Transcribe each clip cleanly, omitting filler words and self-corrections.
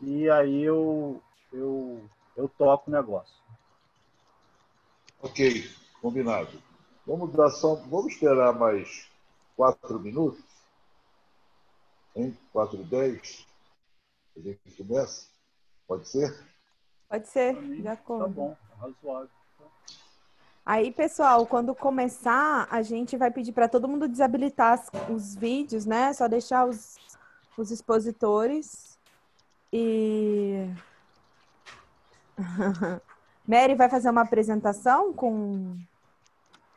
e aí eu toco o negócio. Ok, combinado. Vamos esperar mais 4 minutos, hein? 4:10, a gente começa? Pode ser? Pode ser, Pra mim, de tá acordo. bom, razoável. Aí, pessoal, quando começar, a gente vai pedir para todo mundo desabilitar os vídeos, né? Só deixar os expositores. E Mary vai fazer uma apresentação com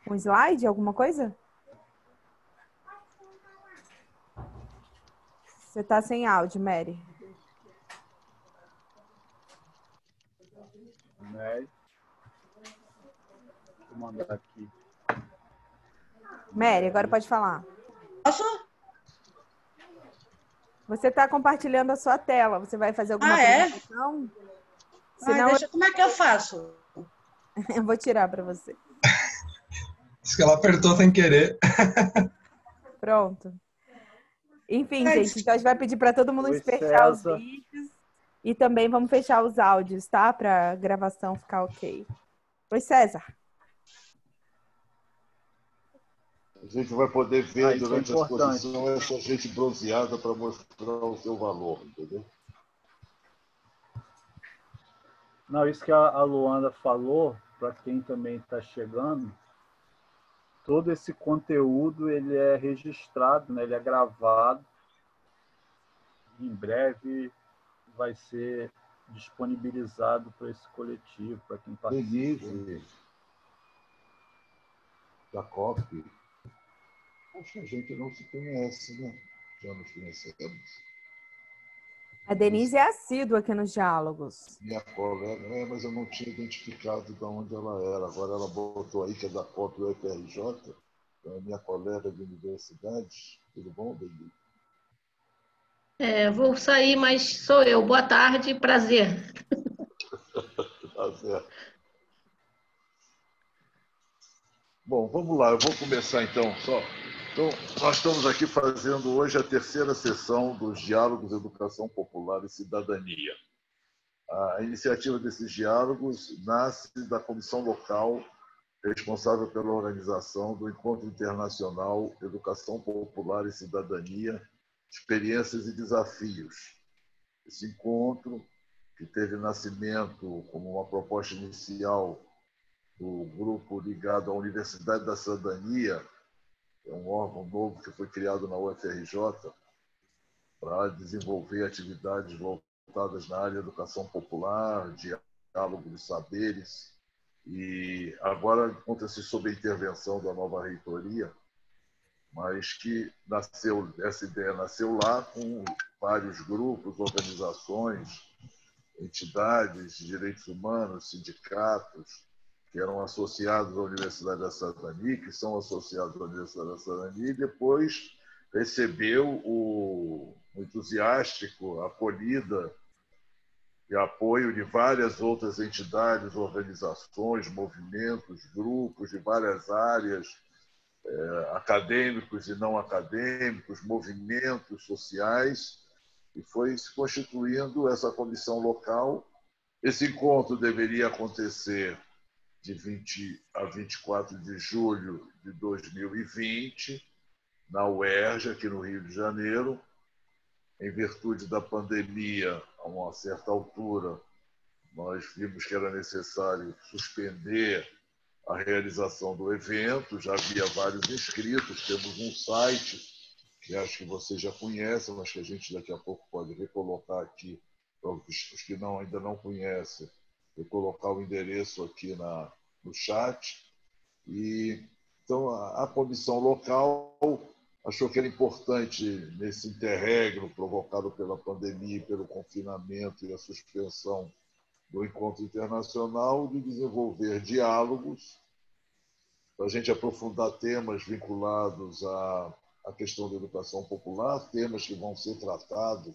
um slide, alguma coisa? Você está sem áudio, Mary. Né? Vou mandar aqui. Mary, agora pode falar. Posso? Você está compartilhando a sua tela. Você vai fazer alguma apresentação? Senão como é que eu faço? Eu vou tirar para você. Diz que ela apertou sem querer. Pronto. Enfim, gente, então a gente vai pedir para todo mundo fechar os vídeos e também vamos fechar os áudios, tá? Para a gravação ficar ok. Oi, César. A gente vai poder ver durante a exposição essa gente bronzeada para mostrar o seu valor, entendeu? Não, isso que a Luanda falou, para quem também está chegando, todo esse conteúdo ele é registrado, né? Ele é gravado. Em breve vai ser disponibilizado para esse coletivo, para quem participa. Denise, Jacob, acho que a gente não se conhece, né? Já nos conhecemos. A Denise é assídua aqui nos diálogos. Minha colega, mas eu não tinha identificado de onde ela era. Agora ela botou aí que é da COP do UFRJ, é minha colega de universidade. Tudo bom, Denise? Vou sair, mas sou eu. Boa tarde, prazer. Tá certo. Bom, vamos lá, eu vou começar então só. Então, nós estamos aqui fazendo hoje a terceira sessão dos Diálogos Educação Popular e Cidadania. A iniciativa desses diálogos nasce da comissão local responsável pela organização do Encontro Internacional Educação Popular e Cidadania, Experiências e Desafios. Esse encontro, que teve nascimento como uma proposta inicial do grupo ligado à Universidade da Cidadania, é um órgão novo que foi criado na UFRJ para desenvolver atividades voltadas na área de educação popular, diálogo de saberes, e agora encontra-se sob a intervenção da nova reitoria, mas que essa ideia nasceu lá com vários grupos, organizações, entidades de direitos humanos, sindicatos, que eram associados à Universidade da Cidadania, que são associados à Universidade da Cidadania, e depois recebeu o entusiástico acolhida e apoio de várias outras entidades, organizações, movimentos, grupos de várias áreas, acadêmicos e não acadêmicos, movimentos sociais, e foi se constituindo essa comissão local. Esse encontro deveria acontecer de 20 a 24 de julho de 2020, na UERJ, aqui no Rio de Janeiro. Em virtude da pandemia, a uma certa altura, nós vimos que era necessário suspender a realização do evento. Já havia vários inscritos, temos um site que acho que vocês já conhecem, mas que a gente daqui a pouco pode recolocar aqui, para os que ainda não conhecem, vou colocar o endereço aqui no chat. E, então, a comissão local achou que era importante, nesse interregno provocado pela pandemia, pelo confinamento e a suspensão do encontro internacional, de desenvolver diálogos para a gente aprofundar temas vinculados à questão da educação popular, temas que vão ser tratados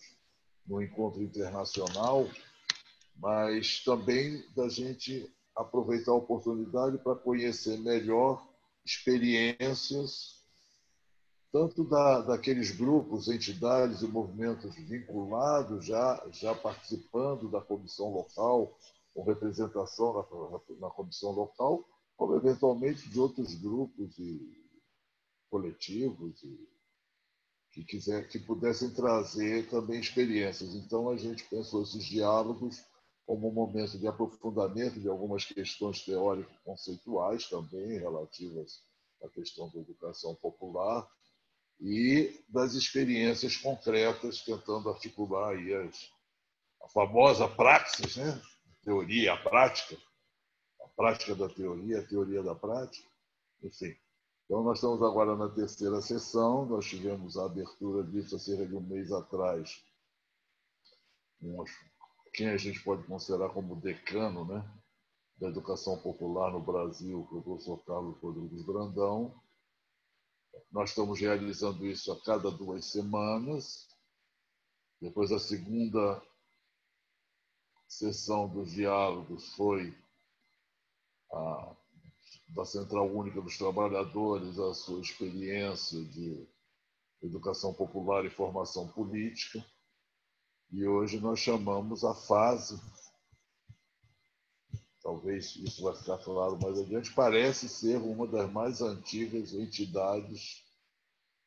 no encontro internacional, mas também da gente aproveitar a oportunidade para conhecer melhor experiências, tanto daqueles grupos, entidades e movimentos vinculados, já participando da comissão local, com representação na comissão local, como eventualmente de outros grupos e coletivos que pudessem trazer também experiências. Então, a gente pensou esses diálogos como um momento de aprofundamento de algumas questões teórico-conceituais também relativas à questão da educação popular e das experiências concretas, tentando articular aí a famosa praxis, né? Teoria, a prática da teoria, a teoria da prática, enfim. Então, nós estamos agora na terceira sessão, nós tivemos a abertura disso há cerca de um mês atrás, quem a gente pode considerar como decano, né, da educação popular no Brasil, o professor Carlos Rodrigues Brandão. Nós estamos realizando isso a cada 2 semanas. Depois, a segunda sessão dos diálogos foi da Central Única dos Trabalhadores, a sua experiência de educação popular e formação política. E hoje nós chamamos a fase, talvez isso vai ficar claro mais adiante, parece ser uma das mais antigas entidades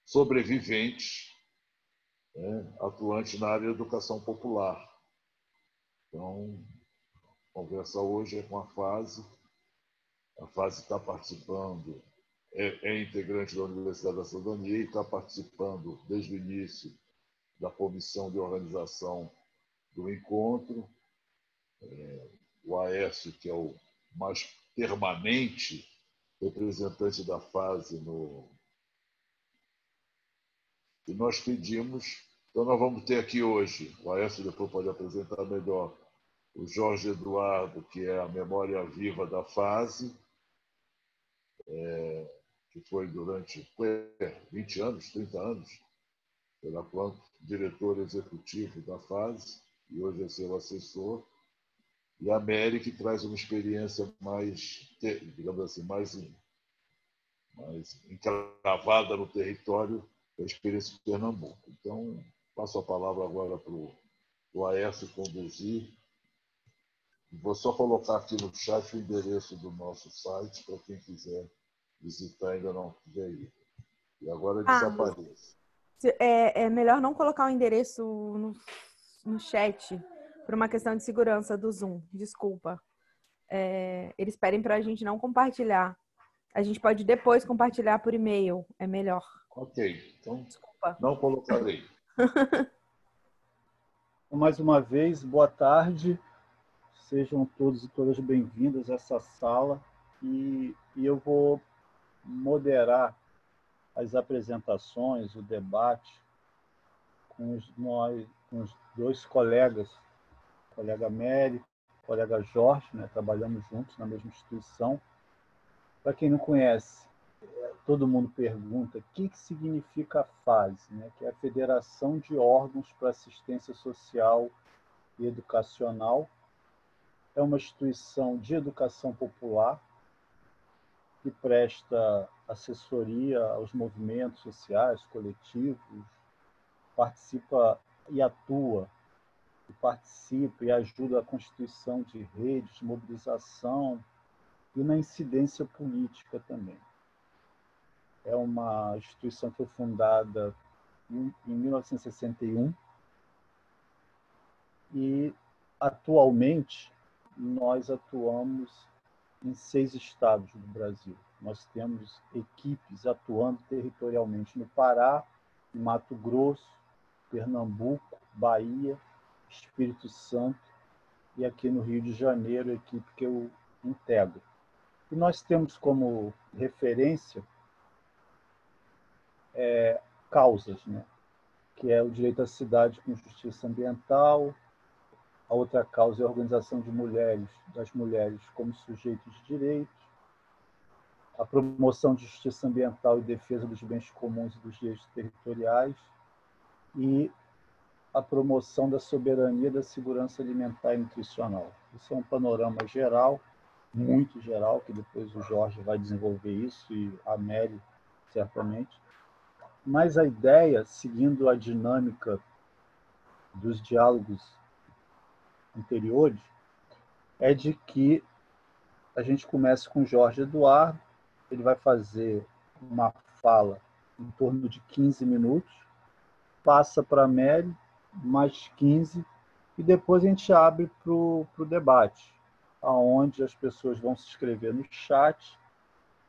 sobreviventes, né, atuantes na área da educação popular. Então, a conversa hoje é com a fase. A fase está participando, é integrante da Universidade da Cidadania e está participando desde o início da comissão de organização do encontro. O Aécio, que é o mais permanente representante da fase E nós pedimos, então nós vamos ter aqui hoje, o Aécio depois pode apresentar melhor, o Jorge Eduardo, que é a memória viva da fase, que foi durante 20 anos, 30 anos, pela quanto diretor executivo da fase, e hoje é seu assessor. E a Mary, que traz uma experiência mais, digamos assim, mais encravada no território, a experiência de Pernambuco. Então, passo a palavra agora para o Aécio conduzir. Vou só colocar aqui no chat o endereço do nosso site, para quem quiser visitar ainda não tiver ido. E agora desaparece. É melhor não colocar o endereço no chat, por uma questão de segurança do Zoom. Desculpa. Eles pedem para a gente não compartilhar. A gente pode depois compartilhar por e-mail. É melhor. Ok. Então, desculpa. Não colocarei. Mais uma vez, boa tarde. Sejam todos e todas bem-vindos a essa sala. E eu vou moderar as apresentações, o debate com os 2 colegas, o colega Mary, o colega Jorge, né? Trabalhamos juntos na mesma instituição. Para quem não conhece, todo mundo pergunta o que significa a FASE, né? Que é a Federação de Órgãos para Assistência Social e Educacional. É uma instituição de educação popular que presta assessoria aos movimentos sociais, coletivos, participa e atua, e participa e ajuda a constituição de redes, de mobilização e na incidência política também. É uma instituição que foi fundada em 1961 e, atualmente, nós atuamos em 6 estados do Brasil. Nós temos equipes atuando territorialmente no Pará, em Mato Grosso, Pernambuco, Bahia, Espírito Santo e aqui no Rio de Janeiro, a equipe que eu integro. E nós temos como referência causas, né? Que é o direito à cidade com justiça ambiental. A outra causa é a organização das mulheres como sujeitos de direitos, a promoção de justiça ambiental e defesa dos bens comuns e dos direitos territoriais, e a promoção da soberania da segurança alimentar e nutricional. Isso é um panorama geral, muito geral, que depois o Jorge vai desenvolver isso, e a Mary, certamente. Mas a ideia, seguindo a dinâmica dos diálogos anteriores, é de que a gente comece com Jorge Eduardo, ele vai fazer uma fala em torno de 15 minutos, passa para a Mary, mais 15, e depois a gente abre para o debate, onde as pessoas vão se inscrever no chat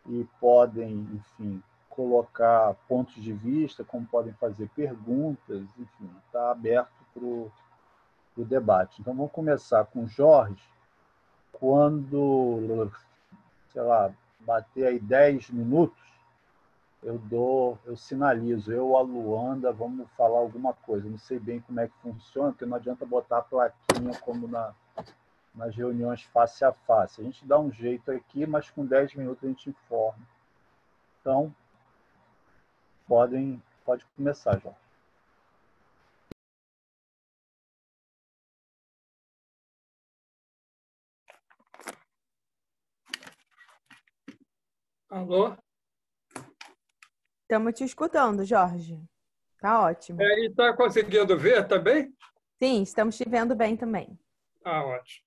e podem, enfim, colocar pontos de vista, como podem fazer perguntas, enfim, está aberto para o debate. Então, vamos começar com o Jorge. Quando, sei lá, bater aí 10 minutos, eu sinalizo, a Luanda, vamos falar alguma coisa. Não sei bem como é que funciona, porque não adianta botar a plaquinha como nas reuniões face a face. A gente dá um jeito aqui, mas com 10 minutos a gente informa. Então, pode começar, Jorge. Alô? Estamos te escutando, Jorge. Tá ótimo. E está conseguindo ver também? Sim, estamos te vendo bem também. Ah, ótimo.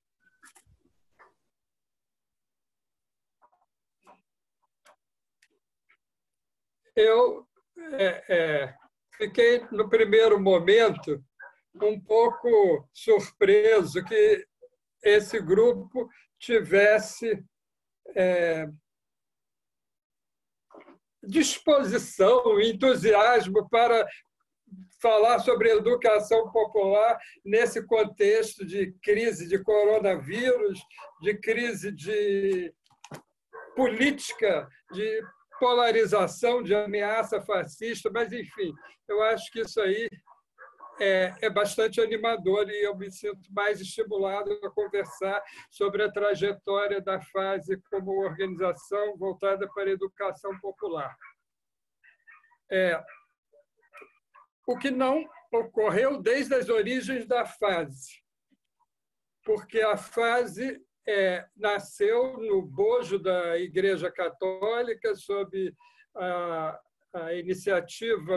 Eu fiquei, no primeiro momento, um pouco surpreso que esse grupo tivesse disposição, entusiasmo para falar sobre educação popular nesse contexto de crise de coronavírus, de crise de política, de polarização, de ameaça fascista, mas, enfim, eu acho que isso aí é bastante animador e eu me sinto mais estimulado a conversar sobre a trajetória da FASE como organização voltada para a educação popular. O que não ocorreu desde as origens da FASE, porque a FASE nasceu no bojo da Igreja Católica sob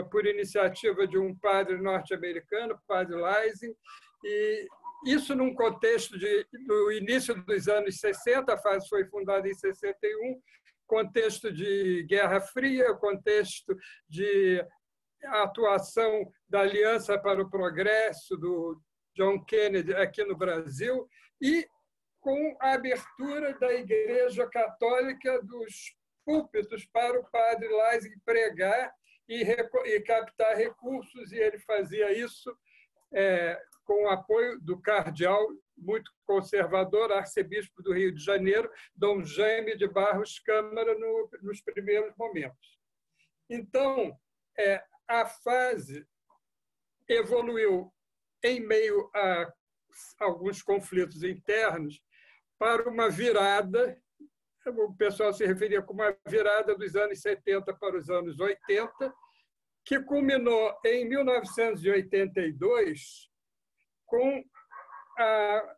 por iniciativa de um padre norte-americano, padre Leising, e isso num contexto no início dos anos 60, a FASE foi fundada em 61, contexto de Guerra Fria, contexto de atuação da Aliança para o Progresso, do John Kennedy aqui no Brasil, e com a abertura da Igreja Católica dos púlpitos para o padre Leising pregar e captar recursos, e ele fazia isso com o apoio do cardeal muito conservador, arcebispo do Rio de Janeiro, Dom Jaime de Barros Câmara, nos primeiros momentos. Então, a FASE evoluiu em meio a alguns conflitos internos para uma virada, o pessoal se referia como uma virada dos anos 70 para os anos 80, que culminou em 1982 com a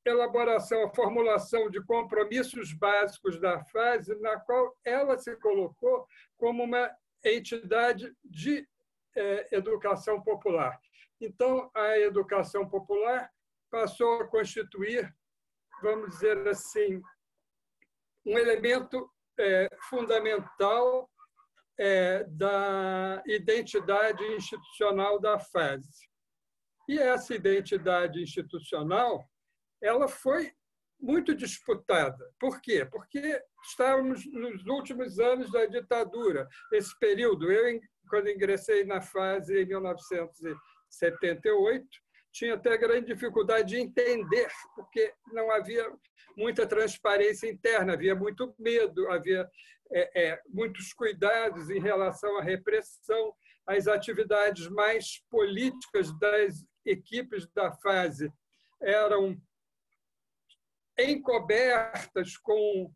elaboração, a formulação de compromissos básicos da FASE, na qual ela se colocou como uma entidade de educação popular. Então, a educação popular passou a constituir, vamos dizer assim, um elemento fundamental da identidade institucional da FASE. E essa identidade institucional ela foi muito disputada. Por quê? Porque estávamos nos últimos anos da ditadura. Esse período, quando ingressei na FASE em 1978, tinha até grande dificuldade de entender, porque não havia muita transparência interna, havia muito medo, havia muitos cuidados em relação à repressão, as atividades mais políticas das equipes da FASE eram encobertas com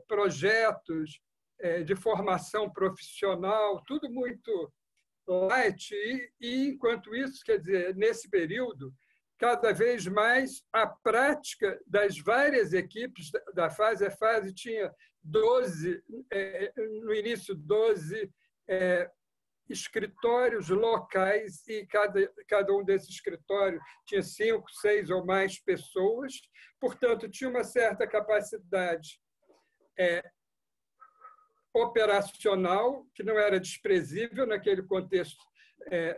projetos de formação profissional, tudo muito light, e enquanto isso, quer dizer, nesse período, cada vez mais a prática das várias equipes da FASE, a FASE tinha 12, no início 12 escritórios locais, e cada um desses escritórios tinha 5, 6 ou mais pessoas, portanto, tinha uma certa capacidade operacional, que não era desprezível naquele contexto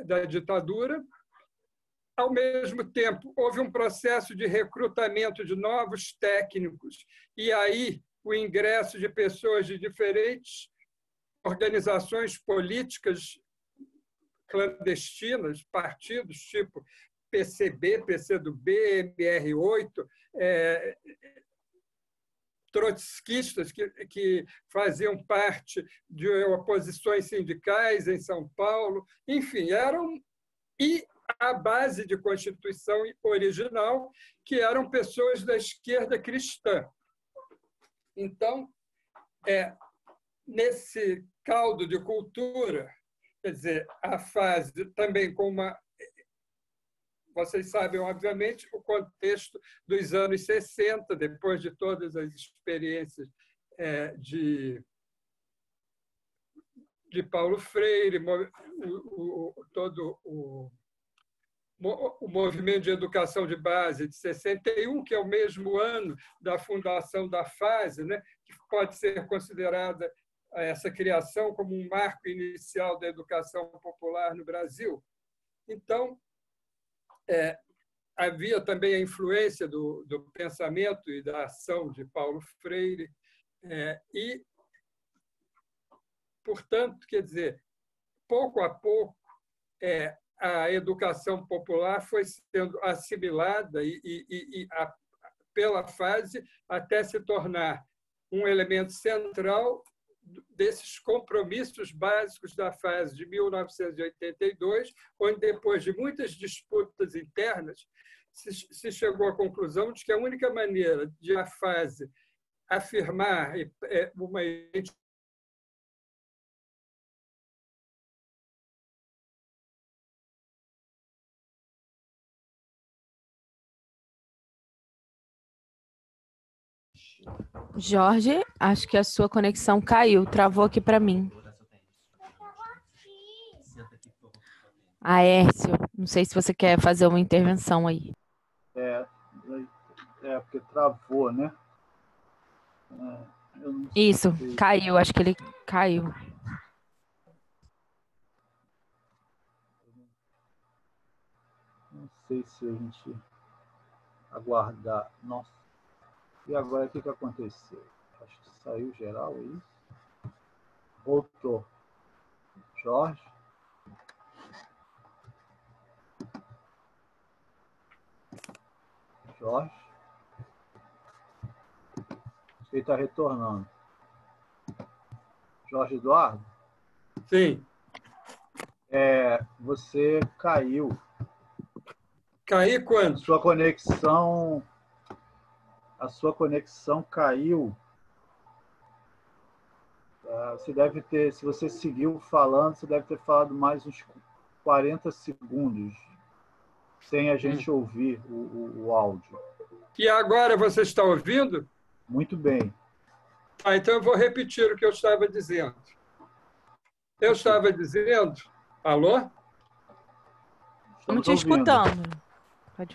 da ditadura. Ao mesmo tempo, houve um processo de recrutamento de novos técnicos, e aí o ingresso de pessoas de diferentes organizações políticas clandestinas, partidos tipo PCB, PCdoB, MR8, trotskistas que faziam parte de oposições sindicais em São Paulo, enfim, e a base de constituição original, que eram pessoas da esquerda cristã. Então, nesse caldo de cultura, quer dizer, a fase também com uma... Vocês sabem, obviamente, o contexto dos anos 60, depois de todas as experiências de Paulo Freire, todo o movimento de educação de base de 61, que é o mesmo ano da fundação da FASE, né, que pode ser considerada essa criação como um marco inicial da educação popular no Brasil. Então, havia também a influência do pensamento e da ação de Paulo Freire, e, portanto, quer dizer, pouco a pouco, a educação popular foi sendo assimilada pela fase até se tornar um elemento central desses compromissos básicos da fase de 1982, onde, depois de muitas disputas internas, se chegou à conclusão de que a única maneira de a fase afirmar uma identidade Jorge, acho que a sua conexão caiu, travou aqui para mim. Aércio, não sei se você quer fazer uma intervenção aí. Porque travou, né? Isso, caiu, acho que ele caiu. Não sei se a gente aguardar. Nossa. E agora o que aconteceu? Acho que saiu geral, é isso? Voltou. Jorge? Jorge? Acho que ele está retornando. Jorge Eduardo? Sim. Você caiu. Caí quando? A sua conexão caiu. Você deve ter, se você seguiu falando, você deve ter falado mais uns 40 segundos sem a gente ouvir o áudio. E agora você está ouvindo? Muito bem. Então eu vou repetir o que eu estava dizendo. Eu estava dizendo... Alô? Estamos te escutando.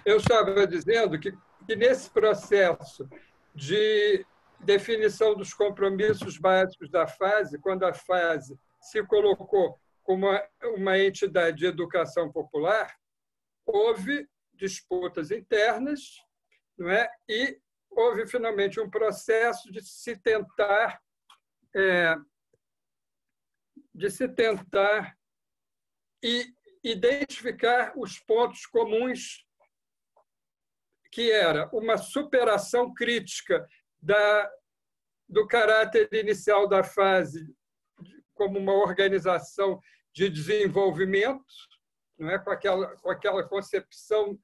Eu estava dizendo que nesse processo de definição dos compromissos básicos da fase, quando a fase se colocou como uma entidade de educação popular, houve disputas internas, não é? E houve, finalmente, um processo de se tentar identificar os pontos comuns, que era uma superação crítica do caráter inicial da fase como uma organização de desenvolvimento, não é? com aquela concepção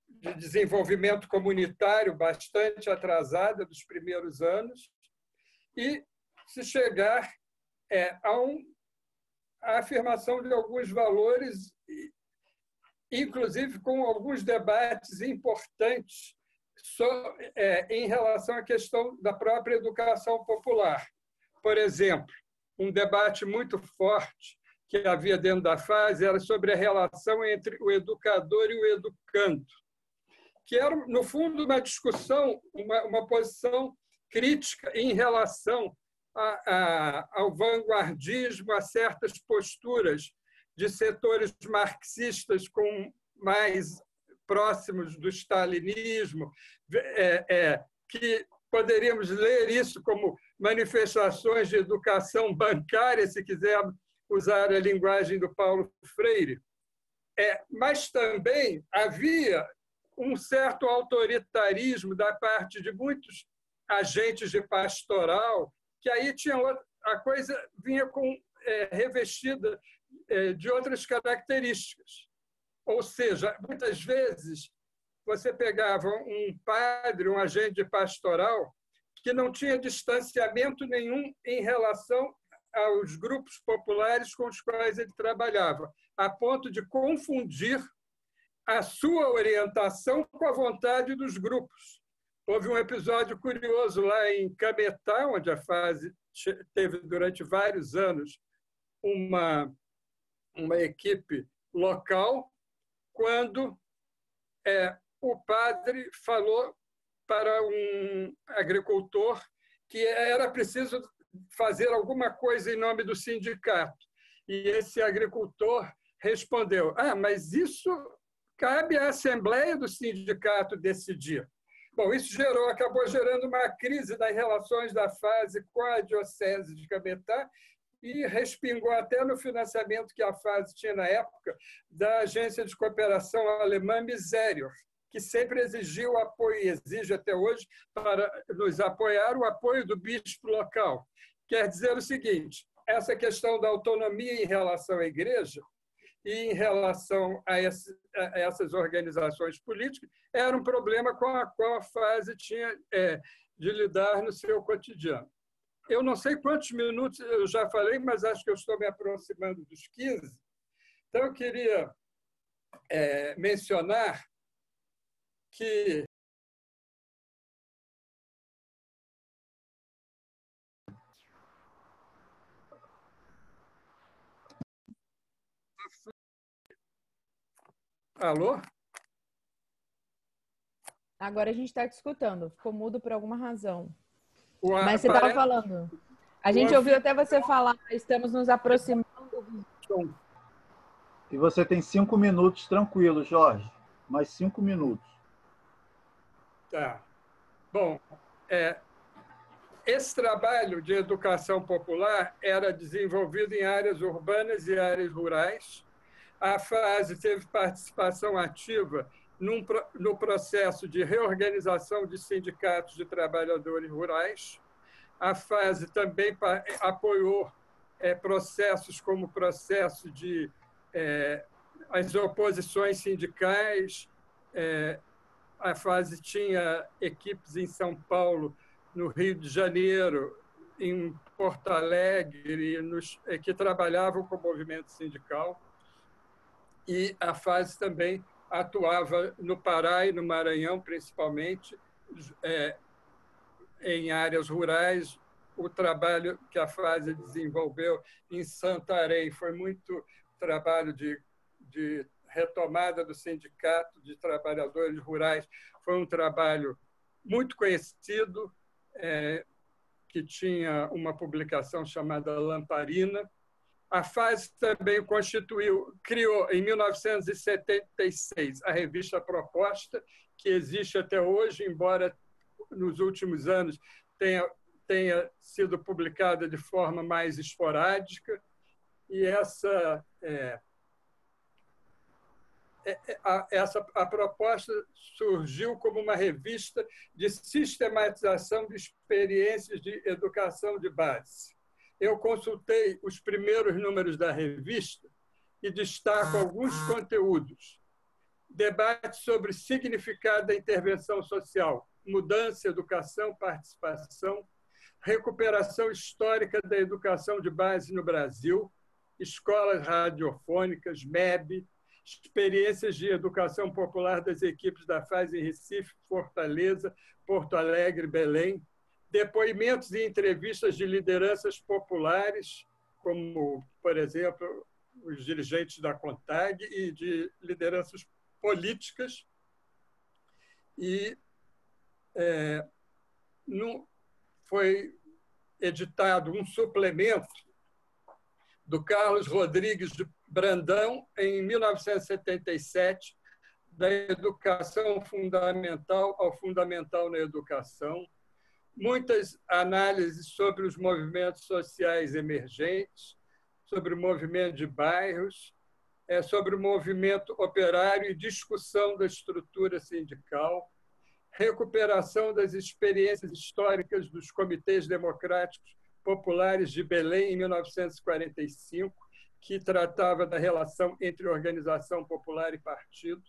de desenvolvimento comunitário bastante atrasada dos primeiros anos, e se chegar a afirmação de alguns valores, inclusive com alguns debates importantes em relação à questão da própria educação popular. Por exemplo, um debate muito forte que havia dentro da FASE era sobre a relação entre o educador e o educando, que era, no fundo, uma discussão, uma posição crítica em relação ao vanguardismo, a certas posturas de setores marxistas mais próximos do stalinismo, que poderíamos ler isso como manifestações de educação bancária, se quisermos usar a linguagem do Paulo Freire. Mas também havia um certo autoritarismo da parte de muitos agentes de pastoral, que aí a coisa vinha revestida de outras características. Ou seja, muitas vezes você pegava um padre, um agente de pastoral, que não tinha distanciamento nenhum em relação aos grupos populares com os quais ele trabalhava, a ponto de confundir a sua orientação com a vontade dos grupos. Houve um episódio curioso lá em Cametá, onde a FASE teve durante vários anos uma equipe local, quando o padre falou para um agricultor que era preciso fazer alguma coisa em nome do sindicato. E esse agricultor respondeu: mas isso cabe à Assembleia do Sindicato decidir. Bom, isso acabou gerando uma crise das relações da FASE com a Diocese de Cametá e respingou até no financiamento que a FASE tinha na época da agência de cooperação alemã Miserior, que sempre exigiu o apoio, e exige até hoje, para nos apoiar, o apoio do bispo local. Quer dizer o seguinte: essa questão da autonomia em relação à igreja e em relação a essas organizações políticas era um problema com a qual a FASE tinha de lidar no seu cotidiano. Eu não sei quantos minutos eu já falei, mas acho que eu estou me aproximando dos 15. Então, eu queria mencionar que Alô? Agora a gente está te escutando. Ficou mudo por alguma razão. Mas você estava falando. A gente ouviu até você falar, estamos nos aproximando. E você tem 5 minutos tranquilo, Jorge. Mais 5 minutos. Tá. Bom, esse trabalho de educação popular era desenvolvido em áreas urbanas e áreas rurais. A FASE teve participação ativa no processo de reorganização de sindicatos de trabalhadores rurais. A FASE também apoiou processos como o processo de as oposições sindicais. A FASE tinha equipes em São Paulo, no Rio de Janeiro, em Porto Alegre, que trabalhavam com o movimento sindical. E a FASE também atuava no Pará e no Maranhão, principalmente, em áreas rurais. O trabalho que a FASE desenvolveu em Santarém foi muito trabalho de retomada do Sindicato de Trabalhadores Rurais. Foi um trabalho muito conhecido, que tinha uma publicação chamada Lamparina. A FASE também criou, em 1976, a revista Proposta, que existe até hoje, embora nos últimos anos tenha sido publicada de forma mais esporádica. E a proposta surgiu como uma revista de sistematização de experiências de educação de base. Eu consultei os primeiros números da revista e destaco alguns conteúdos. Debate sobre significado da intervenção social, mudança, educação, participação, recuperação histórica da educação de base no Brasil, escolas radiofônicas, MEB, experiências de educação popular das equipes da FASE em Recife, Fortaleza, Porto Alegre, Belém, depoimentos e entrevistas de lideranças populares, como, por exemplo, os dirigentes da CONTAG e de lideranças políticas. E foi editado um suplemento do Carlos Rodrigues de Brandão, em 1977, da educação fundamental ao fundamental na educação. Muitas análises sobre os movimentos sociais emergentes, sobre o movimento de bairros, sobre o movimento operário e discussão da estrutura sindical, recuperação das experiências históricas dos comitês democráticos populares de Belém, em 1945, que tratava da relação entre organização popular e partido,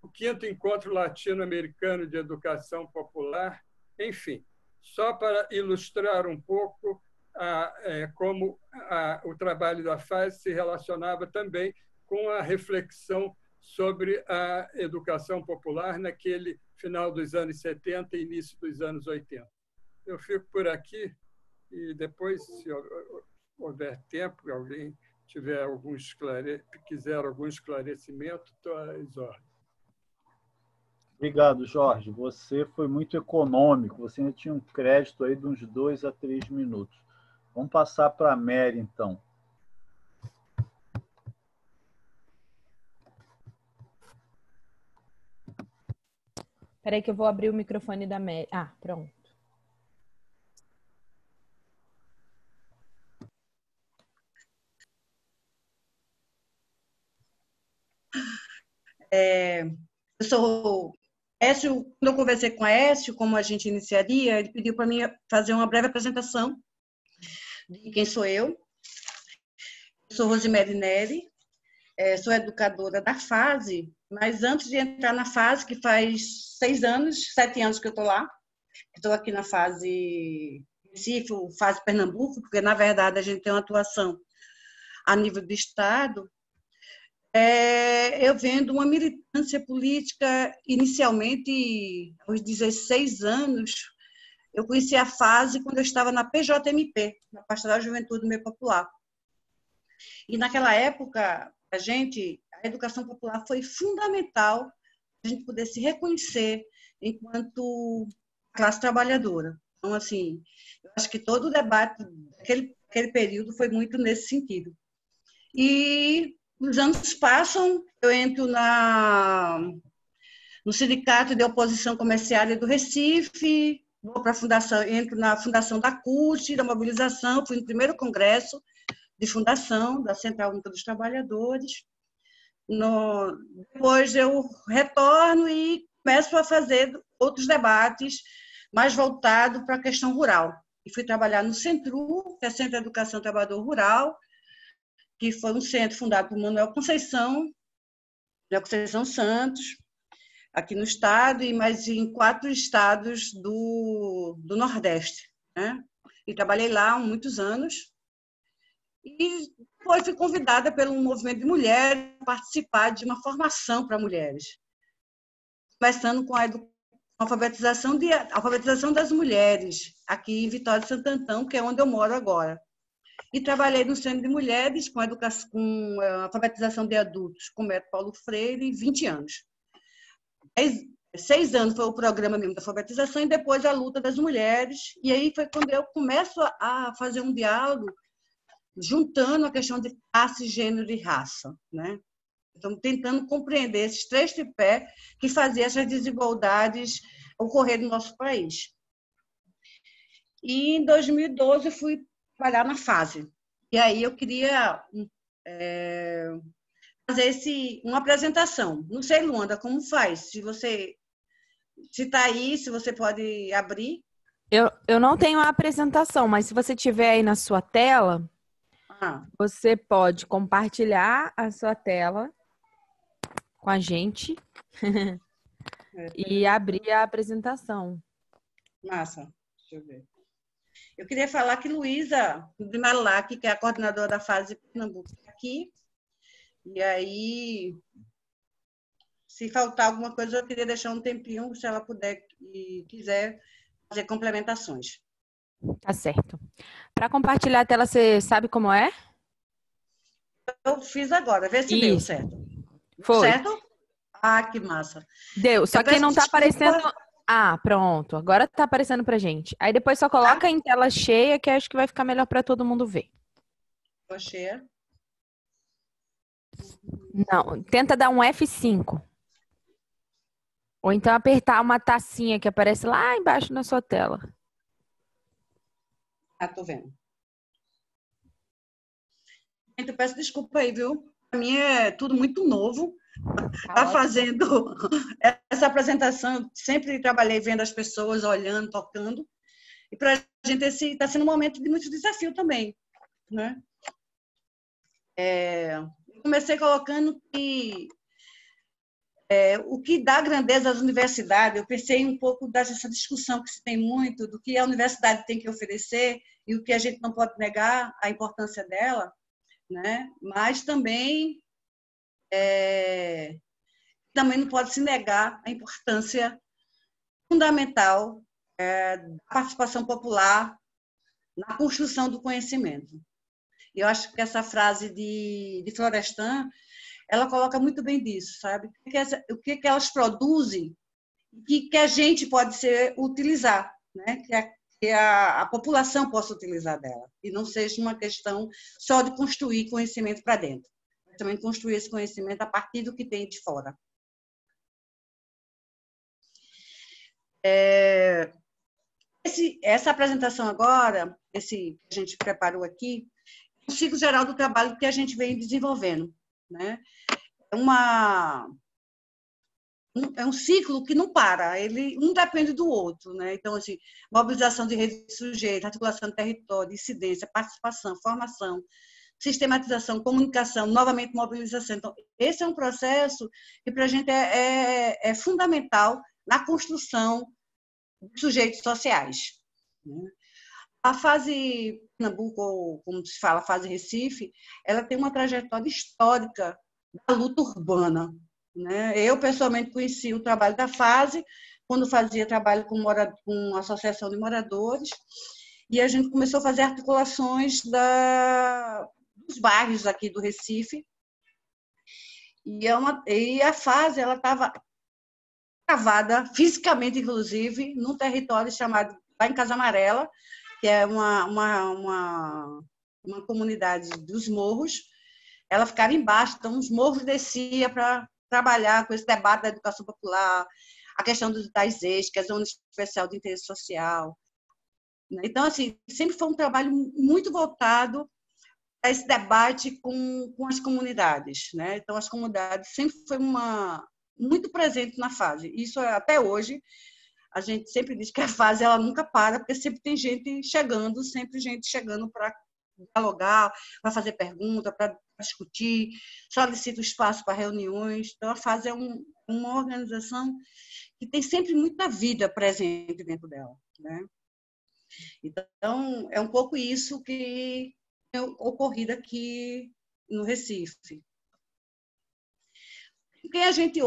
o 5º Encontro Latino-Americano de Educação Popular, enfim, só para ilustrar um pouco como o trabalho da FASE se relacionava também com a reflexão sobre a educação popular naquele final dos anos 70 e início dos anos 80. Eu fico por aqui e depois, se houver tempo, alguém quiser algum esclarecimento, estou às ordens. Obrigado, Jorge. Você foi muito econômico. Você ainda tinha um crédito aí de uns 2 a 3 minutos. Vamos passar para a Mary, então. Espera aí que eu vou abrir o microfone da Mary. Ah, pronto. Eu sou Écio. Quando eu conversei com a Écio, como a gente iniciaria, ele pediu para mim fazer uma breve apresentação de quem sou eu. Eu sou Rosemary Neri, sou educadora da FASE, mas antes de entrar na FASE, que faz 7 anos que eu estou lá, estou aqui na FASE Recife, FASE Pernambuco, porque, na verdade, a gente tem uma atuação a nível do Estado. Eu vendo uma militância política, inicialmente, aos 16 anos, eu conheci a FASE quando eu estava na PJMP, na Pastoral Juventude do Meio Popular. E, naquela época, a educação popular foi fundamental para a gente poder se reconhecer enquanto classe trabalhadora. Então, assim, eu acho que todo o debate daquele período foi muito nesse sentido. E os anos passam, eu entro no Sindicato de Oposição Comerciária do Recife, vou para a fundação, entro na fundação da CUT, da mobilização, fui no primeiro congresso de fundação da Central Única dos Trabalhadores. Depois eu retorno e começo a fazer outros debates mais voltados para a questão rural. E fui trabalhar no Centru, que é Centro de Educação Trabalhador Rural, que foi um centro fundado por Manuel Conceição Santos, aqui no estado, e mais em 4 estados do Nordeste, né? E trabalhei lá há muitos anos. E depois fui convidada pelo movimento de mulheres a participar de uma formação para mulheres, começando com a alfabetização das mulheres, aqui em Vitória de Santo Antão, que é onde eu moro agora. E trabalhei no Centro de Mulheres com a alfabetização de adultos com o método Paulo Freire, 20 anos. 6 anos foi o programa mesmo da alfabetização e depois a luta das mulheres. E aí foi quando eu começo a fazer um diálogo juntando a questão de classe, gênero e raça, né? Então, tentando compreender esses 3 tripés que faziam essas desigualdades ocorrer no nosso país. E em 2012 eu fui trabalhar na FASE. E aí eu queria fazer uma apresentação. Não sei, Luanda, como faz? Se está aí, se você pode abrir. Eu não tenho a apresentação, mas se você tiver aí na sua tela, você pode compartilhar a sua tela com a gente e abrir a apresentação. Massa. Deixa eu ver. Eu queria falar que Luísa de Malak, que é a coordenadora da FASE Pernambuco, está aqui. E aí, se faltar alguma coisa, eu queria deixar um tempinho, se ela puder e quiser fazer complementações. Tá certo. Para compartilhar a tela, você sabe como é? eu fiz agora, vê se deu certo. Foi. Certo? Ah, que massa. Deu, só que não tá aparecendo... Ah, pronto. Agora tá aparecendo pra gente. Aí depois só coloca em tela cheia, que acho que vai ficar melhor pra todo mundo ver. Tela cheia. Não, tenta dar um F5. Ou então apertar uma tacinha que aparece lá embaixo na sua tela. Ah, tô vendo. Gente, eu peço desculpa aí, viu? Para mim é tudo muito novo. Tá fazendo essa apresentação, eu sempre trabalhei vendo as pessoas, olhando, tocando. E para a gente esse está sendo um momento de muito desafio também, né? Eu comecei colocando que o que dá grandeza às universidades, eu pensei um pouco dessa discussão que se tem muito, do que a universidade tem que oferecer e o que a gente não pode negar a importância dela, né? Mas também não pode se negar a importância fundamental da participação popular na construção do conhecimento. E eu acho que essa frase de Florestan, ela coloca muito bem disso, sabe? O que elas produzem e que a gente pode utilizar, né? Que a população possa utilizar dela, e não seja uma questão só de construir conhecimento para dentro, mas também construir esse conhecimento a partir do que tem de fora. Essa apresentação agora, esse que a gente preparou aqui, é um ciclo geral do trabalho que a gente vem desenvolvendo, né? É um ciclo que não para, ele um depende do outro, né? Então, assim, mobilização de rede de sujeito, articulação de território, incidência, participação, formação, sistematização, comunicação, novamente mobilização. Então, esse é um processo que para a gente é fundamental na construção de sujeitos sociais, né? A fase Pernambuco, ou como se fala, a fase Recife, ela tem uma trajetória histórica da luta urbana, né? Eu, pessoalmente, conheci o trabalho da fase quando fazia trabalho com a associação de moradores, e a gente começou a fazer articulações dos bairros aqui do Recife, e a fase ela estava gravada, fisicamente, inclusive, num território chamado, lá em Casa Amarela, que é uma comunidade dos morros. Ela ficava embaixo, então os morros descia para trabalhar com esse debate da educação popular, a questão das EJs, que é a Zona Especial de Interesse Social. Então, assim, sempre foi um trabalho muito voltado a esse debate com as comunidades, né? Então, as comunidades sempre foi muito presente na fase. Isso até hoje, a gente sempre diz que a fase ela nunca para, porque sempre tem gente chegando para dialogar, para fazer pergunta, para discutir, solicita espaço para reuniões. Então, a fase é uma organização que tem sempre muita vida presente dentro dela, né? Então, é um pouco isso que tem ocorrido aqui no Recife. Porque a gente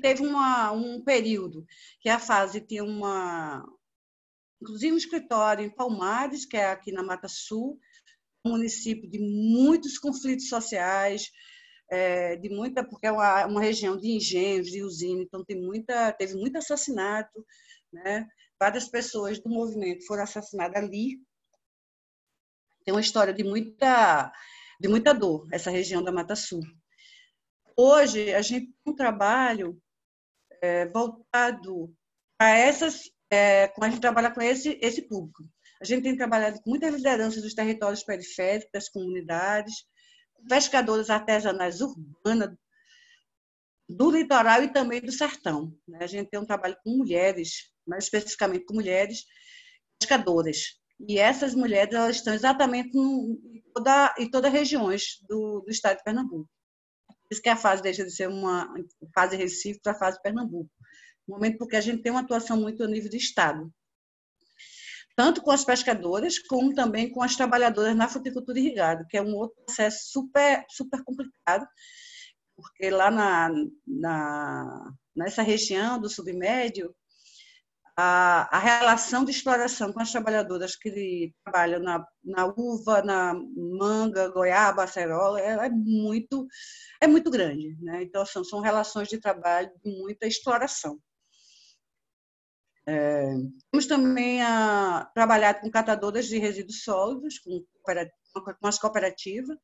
teve um período que a fase tinha inclusive um escritório em Palmares, que é aqui na Mata Sul, um município de muitos conflitos sociais, porque é uma região de engenhos, de usina, então teve muito assassinato, né? Várias pessoas do movimento foram assassinadas ali. Tem uma história de muita dor, essa região da Mata Sul. Hoje, a gente tem um trabalho voltado a a gente trabalha com esse público. A gente tem trabalhado com muitas lideranças dos territórios periféricos, das comunidades, pescadoras artesanais urbanas, do litoral e também do sertão. A gente tem um trabalho com mulheres, mais especificamente com mulheres pescadoras. E essas mulheres elas estão exatamente em todas as regiões do estado de Pernambuco. Por isso que a fase deixa de ser uma fase Recife para a fase Pernambuco. No momento porque a gente tem uma atuação muito a nível de estado. Tanto com as pescadoras, como também com as trabalhadoras na fruticultura irrigada, que é um outro processo super, super complicado, porque lá nessa região do submédio, a relação de exploração com as trabalhadoras que trabalham na uva, na manga, goiaba, acerola, é muito grande, né? Então, são relações de trabalho de muita exploração. Temos também trabalhado com catadoras de resíduos sólidos, com as cooperativas,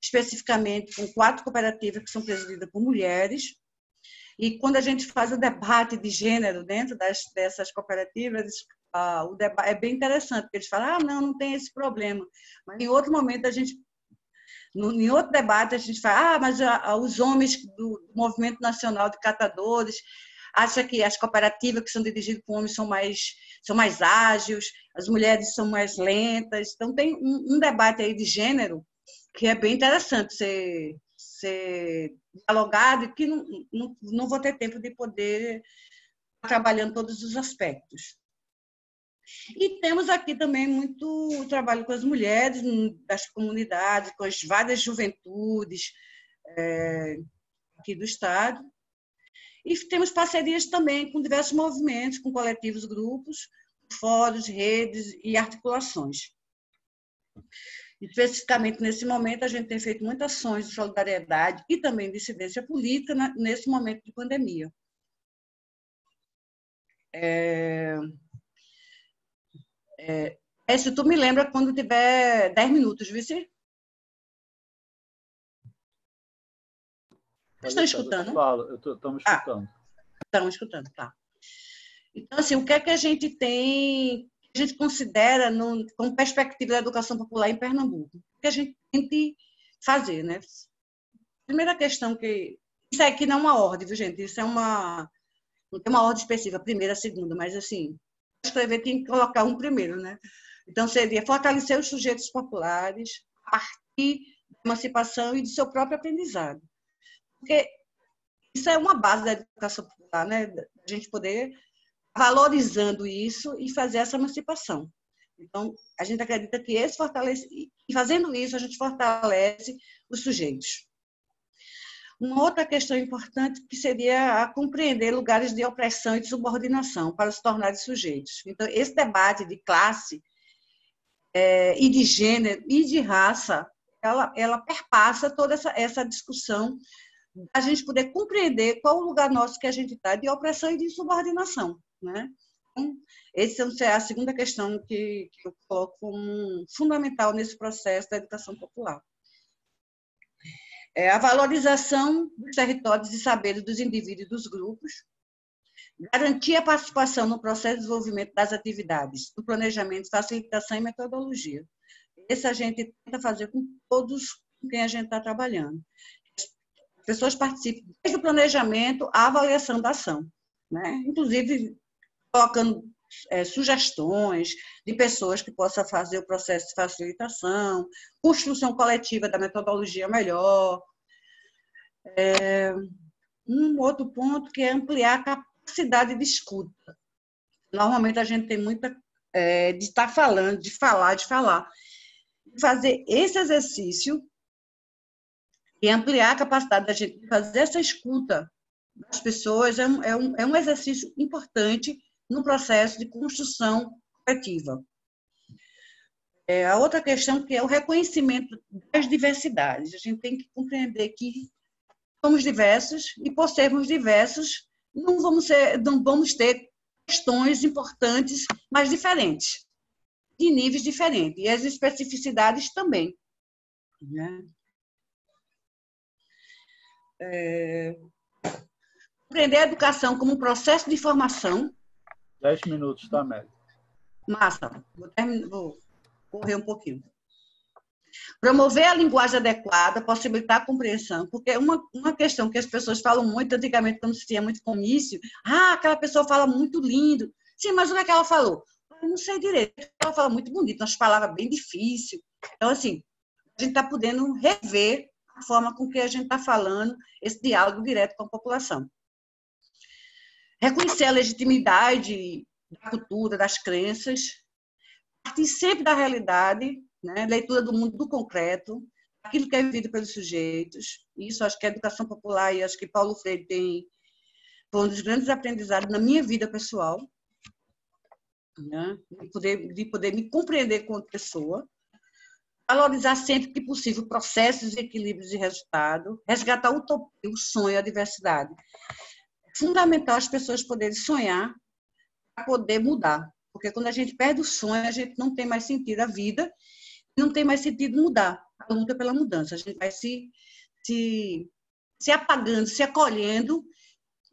especificamente com 4 cooperativas que são presididas por mulheres. E quando a gente faz o debate de gênero dentro dessas cooperativas, o debate é bem interessante, porque eles falam, não tem esse problema. Mas em outro momento, em outro debate, a gente fala, mas os homens do Movimento Nacional de Catadores acham que as cooperativas que são dirigidas por homens são mais ágeis, as mulheres são mais lentas. Então, tem um debate aí de gênero que é bem interessante ser dialogado e que não vou ter tempo de poder estar trabalhando todos os aspectos. E temos aqui também muito trabalho com as mulheres das comunidades, com as várias juventudes aqui do Estado. E temos parcerias também com diversos movimentos, com coletivos, grupos, fóruns, redes e articulações. Especificamente, nesse momento, a gente tem feito muitas ações de solidariedade e também de incidência política nesse momento de pandemia. Se tu me lembra quando tiver 10 minutos, viu? Vocês estão escutando? Estamos escutando. Estamos escutando, tá. Então, assim, o que é que a gente tem, a gente considera com perspectiva da educação popular em Pernambuco? O que a gente tenta fazer, né? Primeira questão isso aqui não é uma ordem, viu, gente? Isso não tem uma ordem específica, primeira, segunda, mas, assim, escrever tem que colocar um primeiro, né? Então, seria fortalecer os sujeitos populares a partir da emancipação e do seu próprio aprendizado. Porque isso é uma base da educação popular, né? A gente poder valorizando isso e fazer essa emancipação. Então, a gente acredita que e fazendo isso, a gente fortalece os sujeitos. Uma outra questão importante que seria a compreender lugares de opressão e de subordinação para se tornarem sujeitos. Então, esse debate de classe e de gênero e de raça, ela perpassa toda essa discussão, a gente poder compreender qual o lugar nosso que a gente está de opressão e de subordinação, né? Então, essa é a segunda questão que eu coloco como fundamental nesse processo da educação popular. A valorização dos territórios e saberes dos indivíduos e dos grupos, garantir a participação no processo de desenvolvimento das atividades, do planejamento, facilitação e metodologia. Esse a gente tenta fazer com todos com quem a gente está trabalhando. As pessoas participam desde o planejamento à avaliação da ação, né? Inclusive colocando sugestões de pessoas que possam fazer o processo de facilitação, construção coletiva da metodologia melhor. Um outro ponto que é ampliar a capacidade de escuta. Normalmente a gente tem muita de estar falando, de falar. Fazer esse exercício e ampliar a capacidade da gente fazer essa escuta das pessoas é um exercício importante no processo de construção coletiva. A outra questão que é o reconhecimento das diversidades. A gente tem que compreender que somos diversos e, por sermos diversos, não vamos ter questões importantes, mas diferentes, de níveis diferentes, e as especificidades também, né? Compreender a educação como um processo de formação. 10 minutos, tá, Mélia? Massa, vou correr um pouquinho. Promover a linguagem adequada, possibilitar a compreensão, porque uma questão que as pessoas falam muito, antigamente, quando se tinha muito comício, aquela pessoa fala muito lindo. Sim, mas o que é que ela falou? Eu não sei direito. Ela fala muito bonito, umas palavras bem difíceis. Então, assim, a gente está podendo rever a forma com que a gente está falando esse diálogo direto com a população. Reconhecer a legitimidade da cultura, das crenças, partir sempre da realidade, né? Leitura do mundo do concreto, aquilo que é vivido pelos sujeitos. Isso acho que a educação popular e acho que Paulo Freire foi um dos grandes aprendizados na minha vida pessoal. né? De poder me compreender como pessoa, valorizar sempre que possível processos, equilíbrios e resultado, resgatar a utopia, o sonho, a diversidade. É fundamental as pessoas poderem sonhar para poder mudar, porque quando a gente perde o sonho, a gente não tem mais sentido a vida, não tem mais sentido mudar, a luta pela mudança. A gente vai se apagando, se acolhendo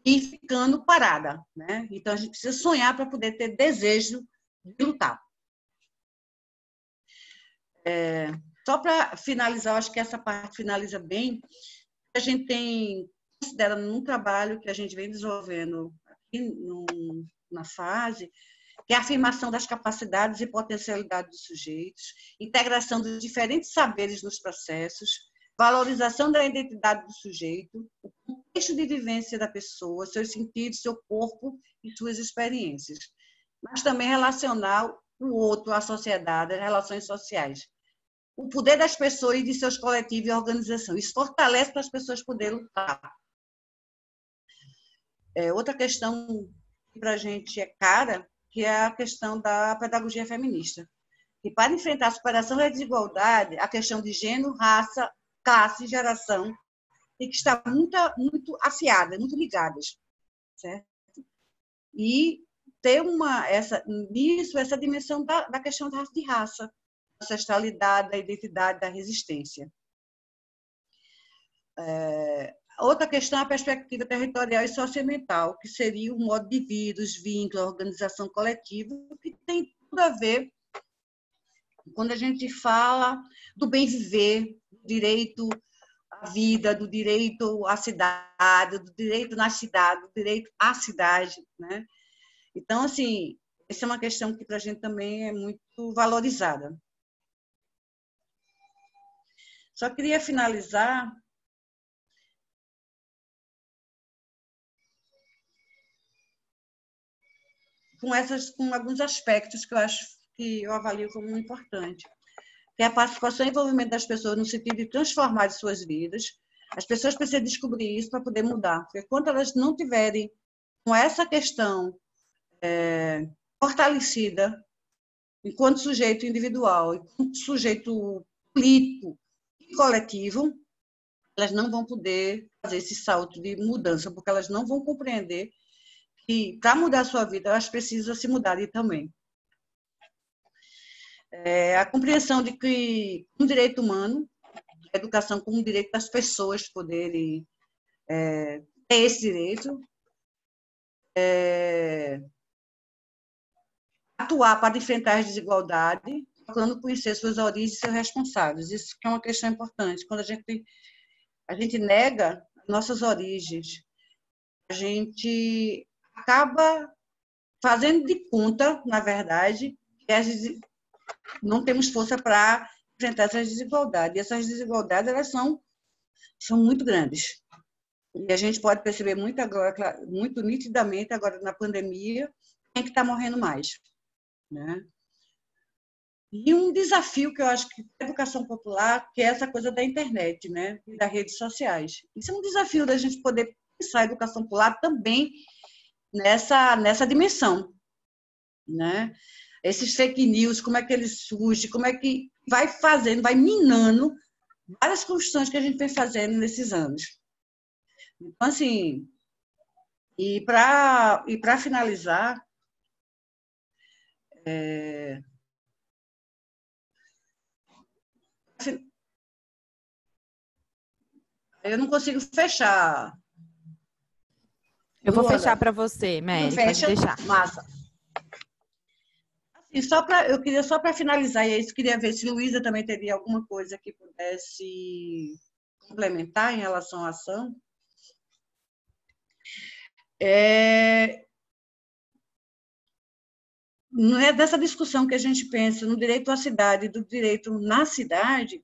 e ficando parada, né? Então, a gente precisa sonhar para poder ter desejo de lutar. Só para finalizar, eu acho que essa parte finaliza bem, a gente considera num trabalho que a gente vem desenvolvendo aqui na fase, que é a afirmação das capacidades e potencialidades dos sujeitos, integração dos diferentes saberes nos processos, valorização da identidade do sujeito, o contexto de vivência da pessoa, seus sentidos, seu corpo e suas experiências, mas também relacionar o outro, a sociedade, as relações sociais. O poder das pessoas e de seus coletivos e organização. Isso fortalece para as pessoas poderem lutar. Outra questão que para a gente é cara, que é a questão da pedagogia feminista. E para enfrentar a superação da desigualdade, a questão de gênero, raça, classe e geração, tem que estar muito afiadas, muito ligadas, certo? E ter essa dimensão da questão de raça, da ancestralidade, da identidade, da resistência. Outra questão é a perspectiva territorial e socioambiental, que seria o modo de vida, os vínculos, a organização coletiva, que tem tudo a ver quando a gente fala do bem viver, do direito à vida, do direito à cidade, do direito na cidade, do direito à cidade, né? Então, assim, essa é uma questão que para a gente também é muito valorizada. Só queria finalizar com alguns aspectos que eu avalio como muito importante, que é a participação e envolvimento das pessoas no sentido de transformar as suas vidas. As pessoas precisam descobrir isso para poder mudar, porque quando elas não tiverem com essa questão fortalecida, enquanto sujeito individual, enquanto sujeito político e coletivo, elas não vão poder fazer esse salto de mudança, porque elas não vão compreender que, para mudar a sua vida, elas precisam se mudarem também. A compreensão de que um direito humano, a educação como um direito das pessoas poderem ter esse direito, atuar para enfrentar as desigualdades, procurando conhecer suas origens e seus responsáveis. Isso que é uma questão importante. Quando a gente nega nossas origens, a gente acaba fazendo de conta, na verdade, que não temos força para enfrentar essas desigualdades. E essas desigualdades, elas são muito grandes. E a gente pode perceber muito nitidamente agora na pandemia quem é que está morrendo mais, né? E um desafio que eu acho que a educação popular, que é essa coisa da internet, né? E das redes sociais. Isso é um desafio da gente poder pensar a educação popular também nessa dimensão, né? Esses fake news, como é que eles surgem, como é que vai fazendo, vai minando várias construções que a gente vem fazendo nesses anos. Então, assim, e para finalizar, eu não consigo fechar. Eu vou fechar para você, Mary, pode deixar. Massa. Assim, eu queria só para finalizar, e aí eu queria ver se Luísa também teria alguma coisa que pudesse complementar em relação à ação. Não é dessa discussão que a gente pensa no direito à cidade, do direito na cidade,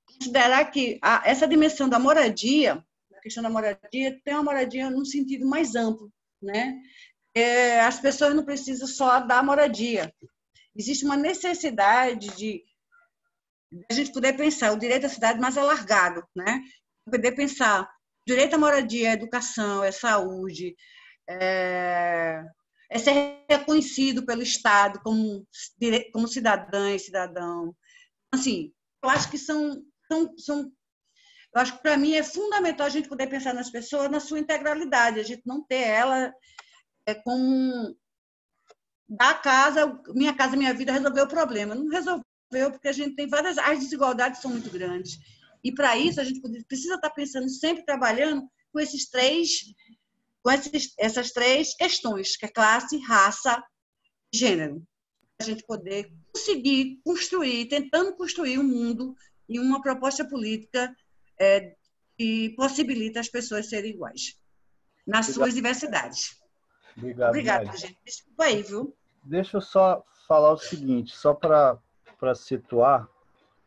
considerar que essa dimensão da moradia, a questão da moradia, tem uma moradia num sentido mais amplo, né? As pessoas não precisam só da moradia. Existe uma necessidade de a gente poder pensar o direito à cidade mais alargado, né? Poder pensar o direito à moradia, é educação, é saúde, é é ser reconhecido pelo Estado como cidadã e cidadão. Assim, eu acho que eu acho que para mim é fundamental a gente poder pensar nas pessoas na sua integralidade, a gente não ter ela como da casa, minha vida, resolveu o problema. Não resolveu, porque a gente tem as desigualdades são muito grandes. E para isso a gente precisa estar pensando, sempre trabalhando com essas três questões, que é classe, raça e gênero. A gente poder conseguir construir, tentando construir um mundo e uma proposta política que possibilita as pessoas serem iguais, nas suas diversidades. Obrigada, gente. Desculpa aí, viu? Deixa eu só falar o seguinte, só para situar,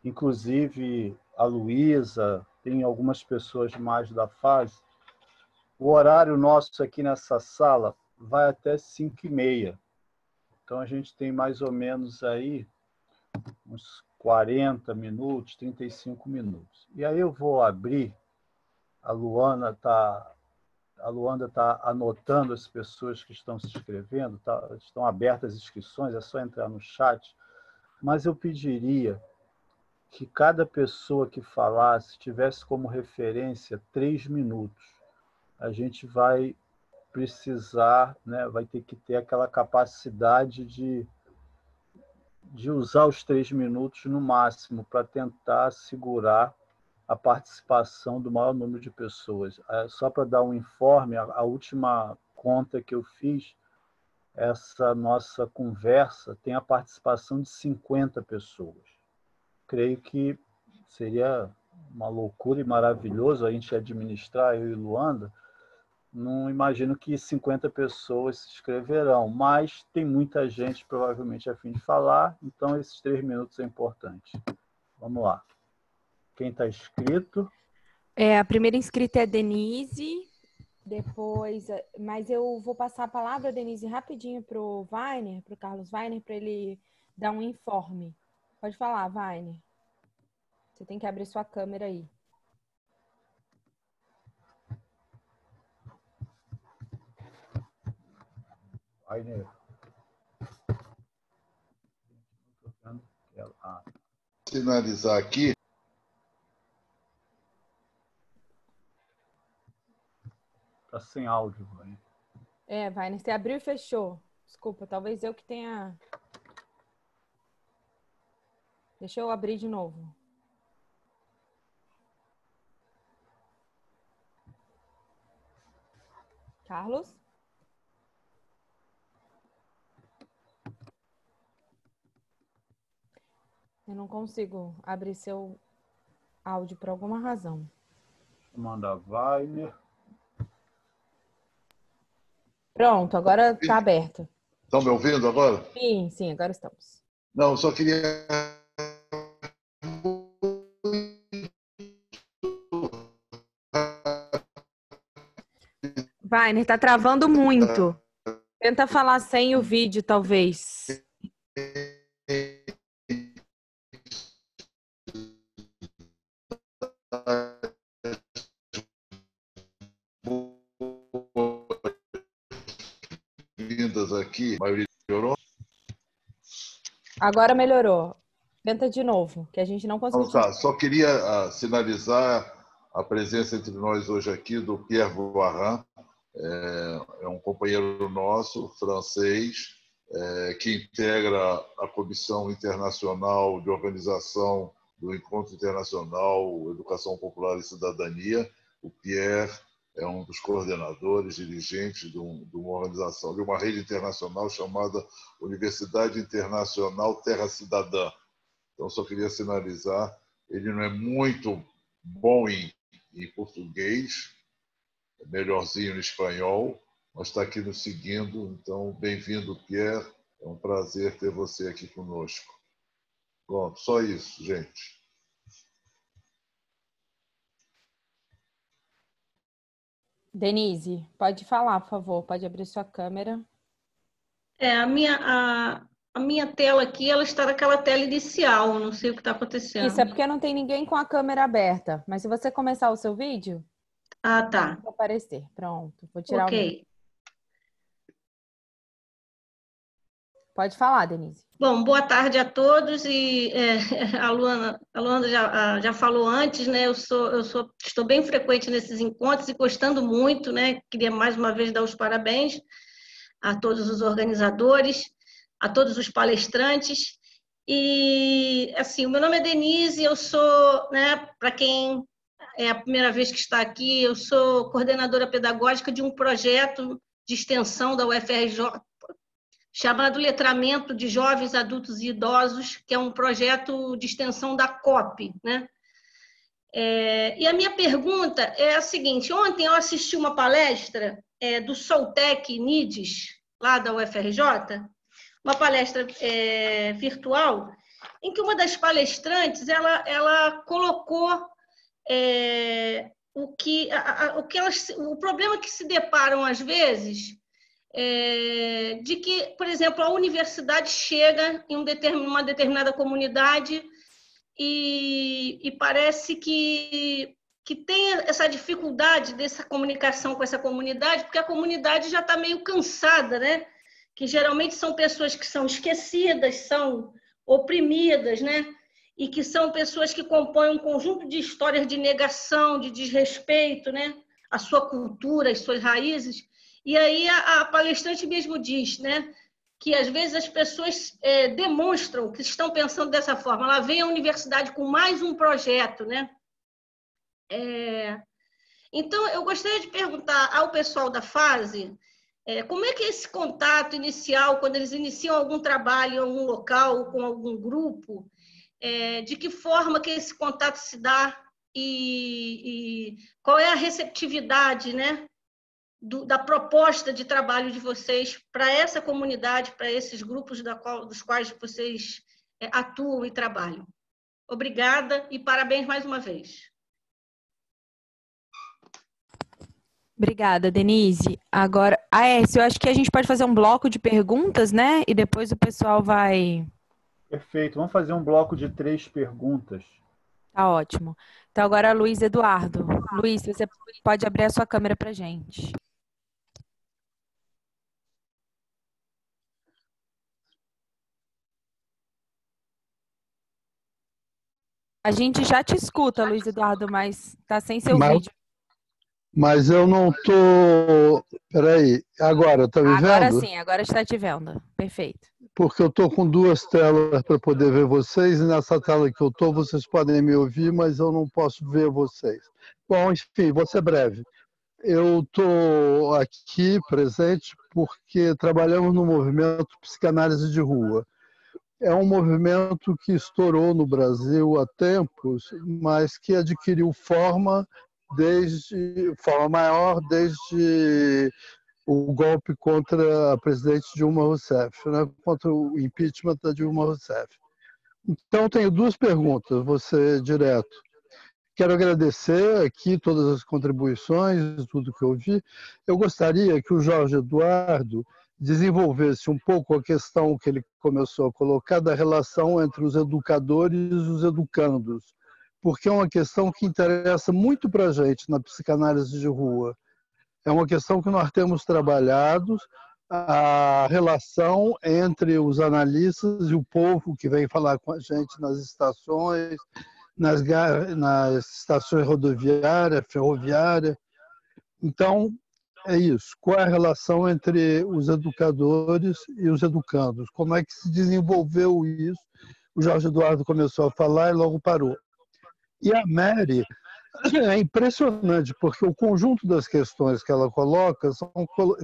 inclusive a Luísa, tem algumas pessoas mais da fase, o horário nosso aqui nessa sala vai até 5h30. Então, a gente tem mais ou menos aí uns 40 minutos, 35 minutos. E aí eu vou abrir, a Luanda está anotando as pessoas que estão se inscrevendo, estão abertas as inscrições, é só entrar no chat. Mas eu pediria que cada pessoa que falasse tivesse como referência 3 minutos. A gente vai precisar, né, vai ter que ter aquela capacidade de usar os 3 minutos no máximo para tentar segurar a participação do maior número de pessoas. Só para dar um informe, a última conta que eu fiz, essa nossa conversa tem a participação de 50 pessoas. Creio que seria uma loucura e maravilhoso a gente administrar, eu e Luanda. Não imagino que 50 pessoas se inscreverão, mas tem muita gente provavelmente a fim de falar, então esses 3 minutos é importante. Vamos lá. Quem está inscrito? A primeira inscrita é a Denise, depois, mas eu vou passar a palavra, Denise, rapidinho para o Carlos Weiner, para ele dar um informe. Pode falar, Weiner. Você tem que abrir sua câmera aí. Weiner. Finalizar aqui. Está sem áudio, Weiner. Weiner, você abriu e fechou. Desculpa, talvez eu que tenha... Deixa eu abrir de novo. Carlos? Eu não consigo abrir seu áudio por alguma razão. Deixa eu mandar Weiner. Pronto, agora está aberto. Estão me ouvindo agora? Sim, agora estamos. Não, só queria... Weiner, está travando muito. Tenta falar sem o vídeo, talvez. Vindas aqui, a maioria melhorou? Agora melhorou. Tenta de novo, que a gente não conseguiu. Tá. Só queria sinalizar a presença entre nós hoje aqui do Pierre Voirin, é um companheiro nosso, francês, que integra a Comissão Internacional de Organização do Encontro Internacional Educação Popular e Cidadania. O Pierre é um dos coordenadores, dirigentes de uma organização, de uma rede internacional chamada Universidade Internacional Terra Cidadã. Então, só queria sinalizar, ele não é muito bom em português, é melhorzinho no espanhol, mas está aqui nos seguindo. Então, bem-vindo, Pierre. É um prazer ter você aqui conosco. Pronto, só isso, gente. Denise, pode falar, por favor. Pode abrir sua câmera. A minha tela aqui, ela está naquela tela inicial, não sei o que está acontecendo. Isso é porque não tem ninguém com a câmera aberta. Mas se você começar o seu vídeo... Ah, tá. Vai aparecer. Pronto. Vou tirar o meu. Pode falar, Denise. Bom, boa tarde a todos. E a Luana já falou antes, né? Estou bem frequente nesses encontros e gostando muito, né? Queria mais uma vez dar os parabéns a todos os organizadores, a todos os palestrantes. E, assim, o meu nome é Denise, eu sou, né, para quem é a primeira vez que está aqui, eu sou coordenadora pedagógica de um projeto de extensão da UFRJ, chamado Letramento de Jovens, Adultos e Idosos, que é um projeto de extensão da COP, né? E a minha pergunta é a seguinte: ontem eu assisti uma palestra do Soltec NIDES, lá da UFRJ, uma palestra virtual, em que uma das palestrantes ela colocou o problema que se deparam às vezes de que, por exemplo, a universidade chega em uma determinada comunidade e parece que tem essa dificuldade dessa comunicação com essa comunidade, porque a comunidade já está meio cansada, né? Que geralmente são pessoas que são esquecidas, são oprimidas, né? E que são pessoas que compõem um conjunto de histórias de negação, de desrespeito, né? A sua cultura, as suas raízes. E aí a palestrante mesmo diz, né, que às vezes as pessoas demonstram que estão pensando dessa forma. Ela vem à universidade com mais um projeto, né? Então, eu gostaria de perguntar ao pessoal da FASE como é que é esse contato inicial, quando eles iniciam algum trabalho em algum local, com algum grupo, de que forma que esse contato se dá e qual é a receptividade, né, da proposta de trabalho de vocês para essa comunidade, para esses grupos dos quais vocês atuam e trabalham. Obrigada e parabéns mais uma vez. Obrigada, Denise. Agora, Aécio, eu acho que a gente pode fazer um bloco de perguntas, né? E depois o pessoal vai... Perfeito. Vamos fazer um bloco de 3 perguntas. Tá ótimo. Então, agora, Luiz Eduardo. Luiz, você pode abrir a sua câmera para a gente. A gente já te escuta, Luiz Eduardo, mas tá sem seu vídeo. Mas eu não tô... Peraí, agora, tá me vendo? Agora sim, agora está te vendo. Perfeito. Porque eu tô com 2 telas para poder ver vocês, e nessa tela que eu tô, vocês podem me ouvir, mas eu não posso ver vocês. Bom, enfim, vou ser breve. Eu tô aqui presente porque trabalhamos no movimento Psicanálise de Rua. É um movimento que estourou no Brasil há tempos, mas que adquiriu forma maior desde o golpe contra a presidente Dilma Rousseff, né? Contra o impeachment da Dilma Rousseff. Então, tenho 2 perguntas, vou ser direto. Quero agradecer aqui todas as contribuições, tudo que eu vi. Eu gostaria que o Jorge Eduardo desenvolvesse um pouco a questão que ele começou a colocar da relação entre os educadores e os educandos, porque é uma questão que interessa muito para a gente na psicanálise de rua. É uma questão que nós temos trabalhado, a relação entre os analistas e o povo que vem falar com a gente nas estações, nas estações rodoviárias, ferroviárias. Então, é isso. Qual é a relação entre os educadores e os educandos? Como é que se desenvolveu isso? O Jorge Eduardo começou a falar e logo parou. E a Mary é impressionante, porque o conjunto das questões que ela coloca são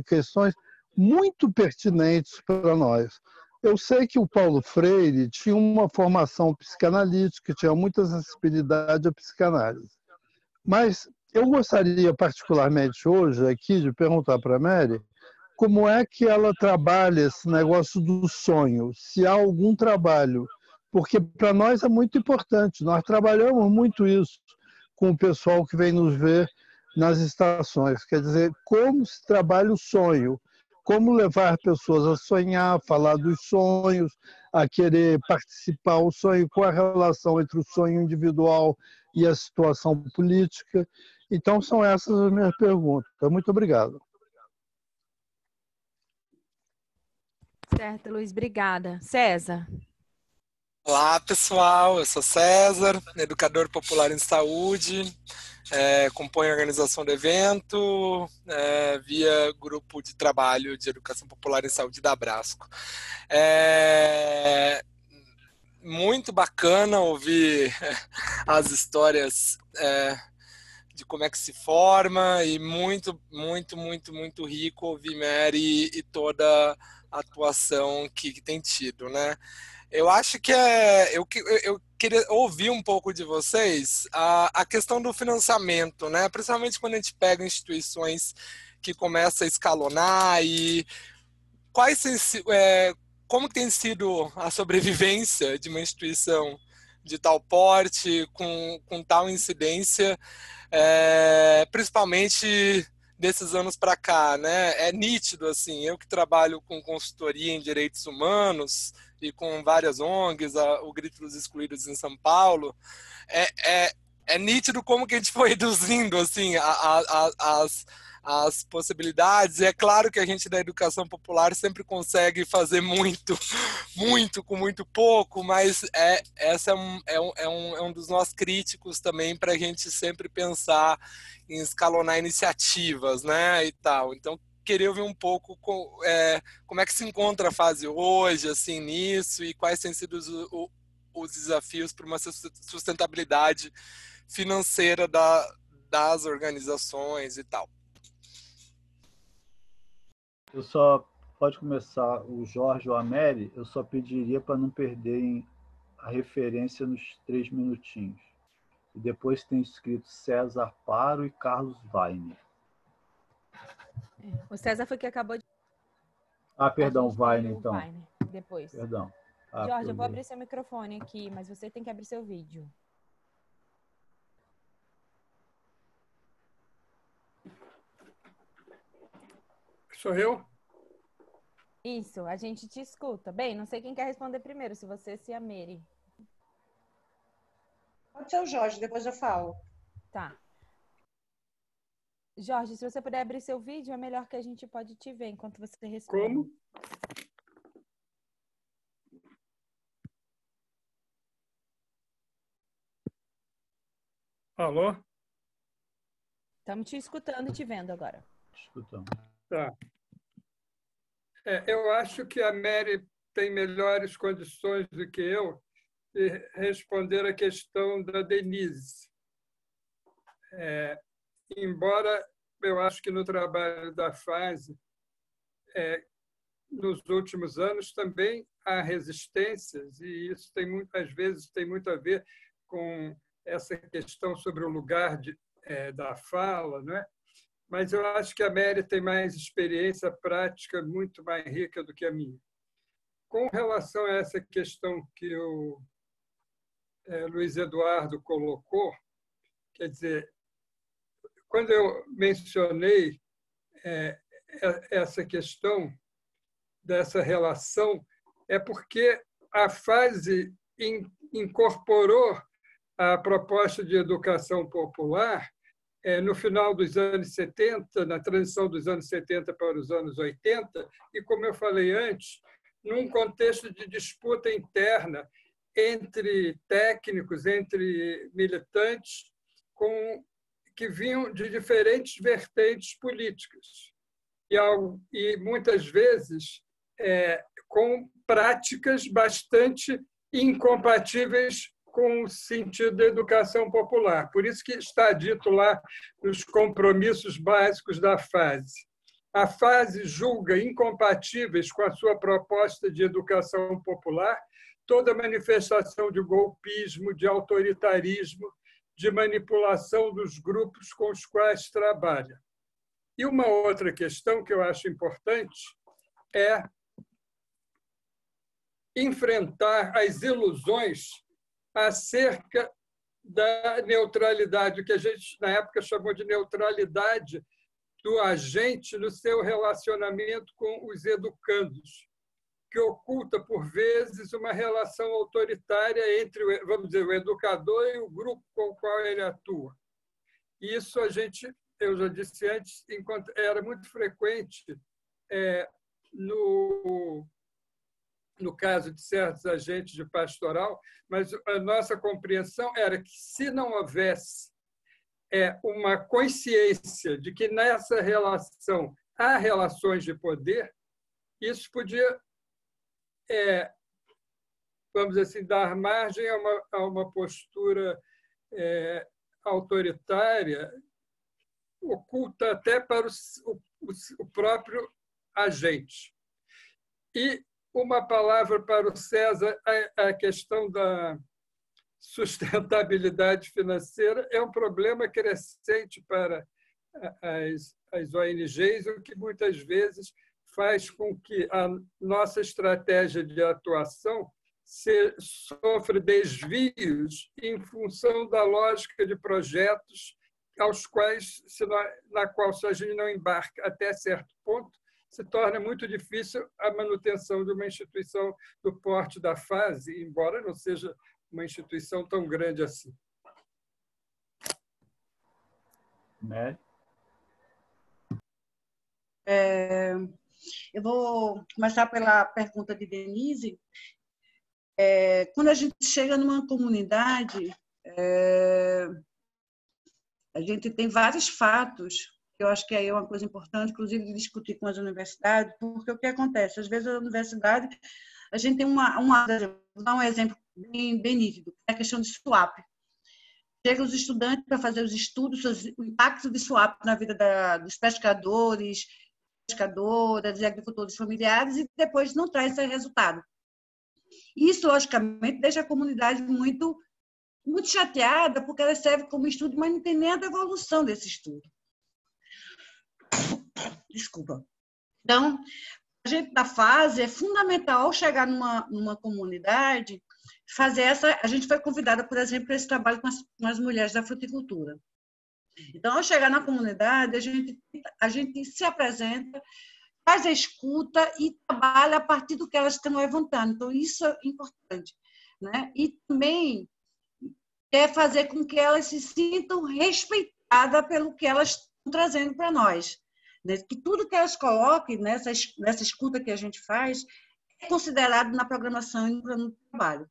questões muito pertinentes para nós. Eu sei que o Paulo Freire tinha uma formação psicanalítica, tinha muita sensibilidade à psicanálise. Mas eu gostaria particularmente hoje aqui de perguntar para a Mary como é que ela trabalha esse negócio do sonho, se há algum trabalho, porque para nós é muito importante, nós trabalhamos muito isso com o pessoal que vem nos ver nas estações, quer dizer, como se trabalha o sonho, como levar pessoas a sonhar, falar dos sonhos, a querer participar do sonho, qual a relação entre o sonho individual e a situação política. Então, são essas as minhas perguntas. Muito obrigado. certo, Luiz. Obrigada. César. Olá, pessoal. Eu sou César, educador popular em saúde. Componho a organização do evento via grupo de trabalho de educação popular em saúde da Abrasco. Muito bacana ouvir as histórias de como é que se forma e muito rico ouvir Mary e toda a atuação que tem tido, né? Eu acho que eu queria ouvir um pouco de vocês a questão do financiamento, né? Principalmente quando a gente pega instituições que começam a escalonar e como tem sido a sobrevivência de uma instituição de tal porte, com tal incidência, principalmente desses anos para cá, né? É nítido, assim, eu que trabalho com consultoria em direitos humanos e com várias ONGs, o Grito dos Excluídos em São Paulo, é nítido como que a gente foi reduzindo, assim, as possibilidades. E é claro que a gente da educação popular sempre consegue fazer muito com muito pouco, mas essa é um dos nossos críticos também para a gente sempre pensar em escalonar iniciativas, né, e tal. Então, queria ouvir um pouco como é que se encontra a fase hoje, assim, nisso, e quais têm sido os desafios para uma sustentabilidade financeira das organizações e tal. Pode começar o Jorge ou a Mary, eu só pediria para não perderem a referência nos 3 minutinhos. E depois tem escrito César Paro e Carlos Weiner. O César foi que acabou de... Perdão, Weiner, então. Weiner, depois. Perdão. Jorge, eu vou abrir seu microfone aqui, mas você tem que abrir seu vídeo. Sou eu? Isso, a gente te escuta. Bem, não sei quem quer responder primeiro, se você ou a Mary. Pode ser o Jorge, depois eu falo. Tá. Jorge, se você puder abrir seu vídeo, é melhor que a gente pode te ver enquanto você responde. Como? Alô? Estamos te escutando e te vendo agora. Escutando. Tá. Eu acho que a Mary tem melhores condições do que eu de responder a questão da Denise. Embora eu acho que no trabalho da FASE, nos últimos anos também há resistências, e isso às vezes tem muito a ver com essa questão sobre o lugar da fala, não é? Mas eu acho que a Mary tem mais experiência prática muito mais rica do que a minha. Com relação a essa questão que o Luiz Eduardo colocou, quer dizer, quando eu mencionei essa questão dessa relação, é porque a FASE incorporou a proposta de educação popular no final dos anos 70, na transição dos anos 70 para os anos 80, e, como eu falei antes, num contexto de disputa interna entre técnicos, entre militantes, que vinham de diferentes vertentes políticas, e muitas vezes com práticas bastante incompatíveis com o sentido da educação popular. Por isso que está dito lá nos compromissos básicos da FASE. A FASE julga incompatíveis com a sua proposta de educação popular toda manifestação de golpismo, de autoritarismo, de manipulação dos grupos com os quais trabalha. E uma outra questão que eu acho importante é enfrentar as ilusões acerca da neutralidade, o que a gente, na época, chamou de neutralidade do agente no seu relacionamento com os educandos, que oculta, por vezes, uma relação autoritária entre, vamos dizer, o educador e o grupo com o qual ele atua. Isso eu já disse antes, era muito frequente no caso de certos agentes de pastoral, mas a nossa compreensão era que, se não houvesse uma consciência de que nessa relação há relações de poder, isso podia, vamos dizer assim, dar margem a uma postura autoritária, oculta até para o próprio agente. E uma palavra para o César: a questão da sustentabilidade financeira é um problema crescente para as ONGs, o que muitas vezes faz com que a nossa estratégia de atuação sofra desvios em função da lógica de projetos aos quais, na qual, se a gente não embarca até certo ponto, se torna muito difícil a manutenção de uma instituição do porte da FASE, embora não seja uma instituição tão grande assim. Né? Eu vou começar pela pergunta de Denise. Quando a gente chega numa comunidade, a gente tem vários fatos, que eu acho que aí é uma coisa importante, inclusive, de discutir com as universidades, porque o que acontece? Às vezes, a universidade, a gente tem vou dar um exemplo bem nítido, é a questão de swap. Chegam os estudantes para fazer os estudos, o impacto de swap na vida dos pescadores, pescadoras e agricultores familiares, e depois não traz esse resultado. Isso, logicamente, deixa a comunidade muito chateada, porque ela serve como estudo, mas não tem nem a devolução desse estudo. Desculpa. Então, a gente da FASE é fundamental, ao chegar numa comunidade, fazer a gente foi convidada, por exemplo, para esse trabalho com as mulheres da fruticultura. Então, ao chegar na comunidade, a gente se apresenta, faz a escuta e trabalha a partir do que elas estão levantando. Então, isso é importante, né? E também fazer com que elas se sintam respeitadas pelo que elas estão trazendo para nós. Que tudo que elas coloquem nessa escuta que a gente faz é considerado na programação e no trabalho.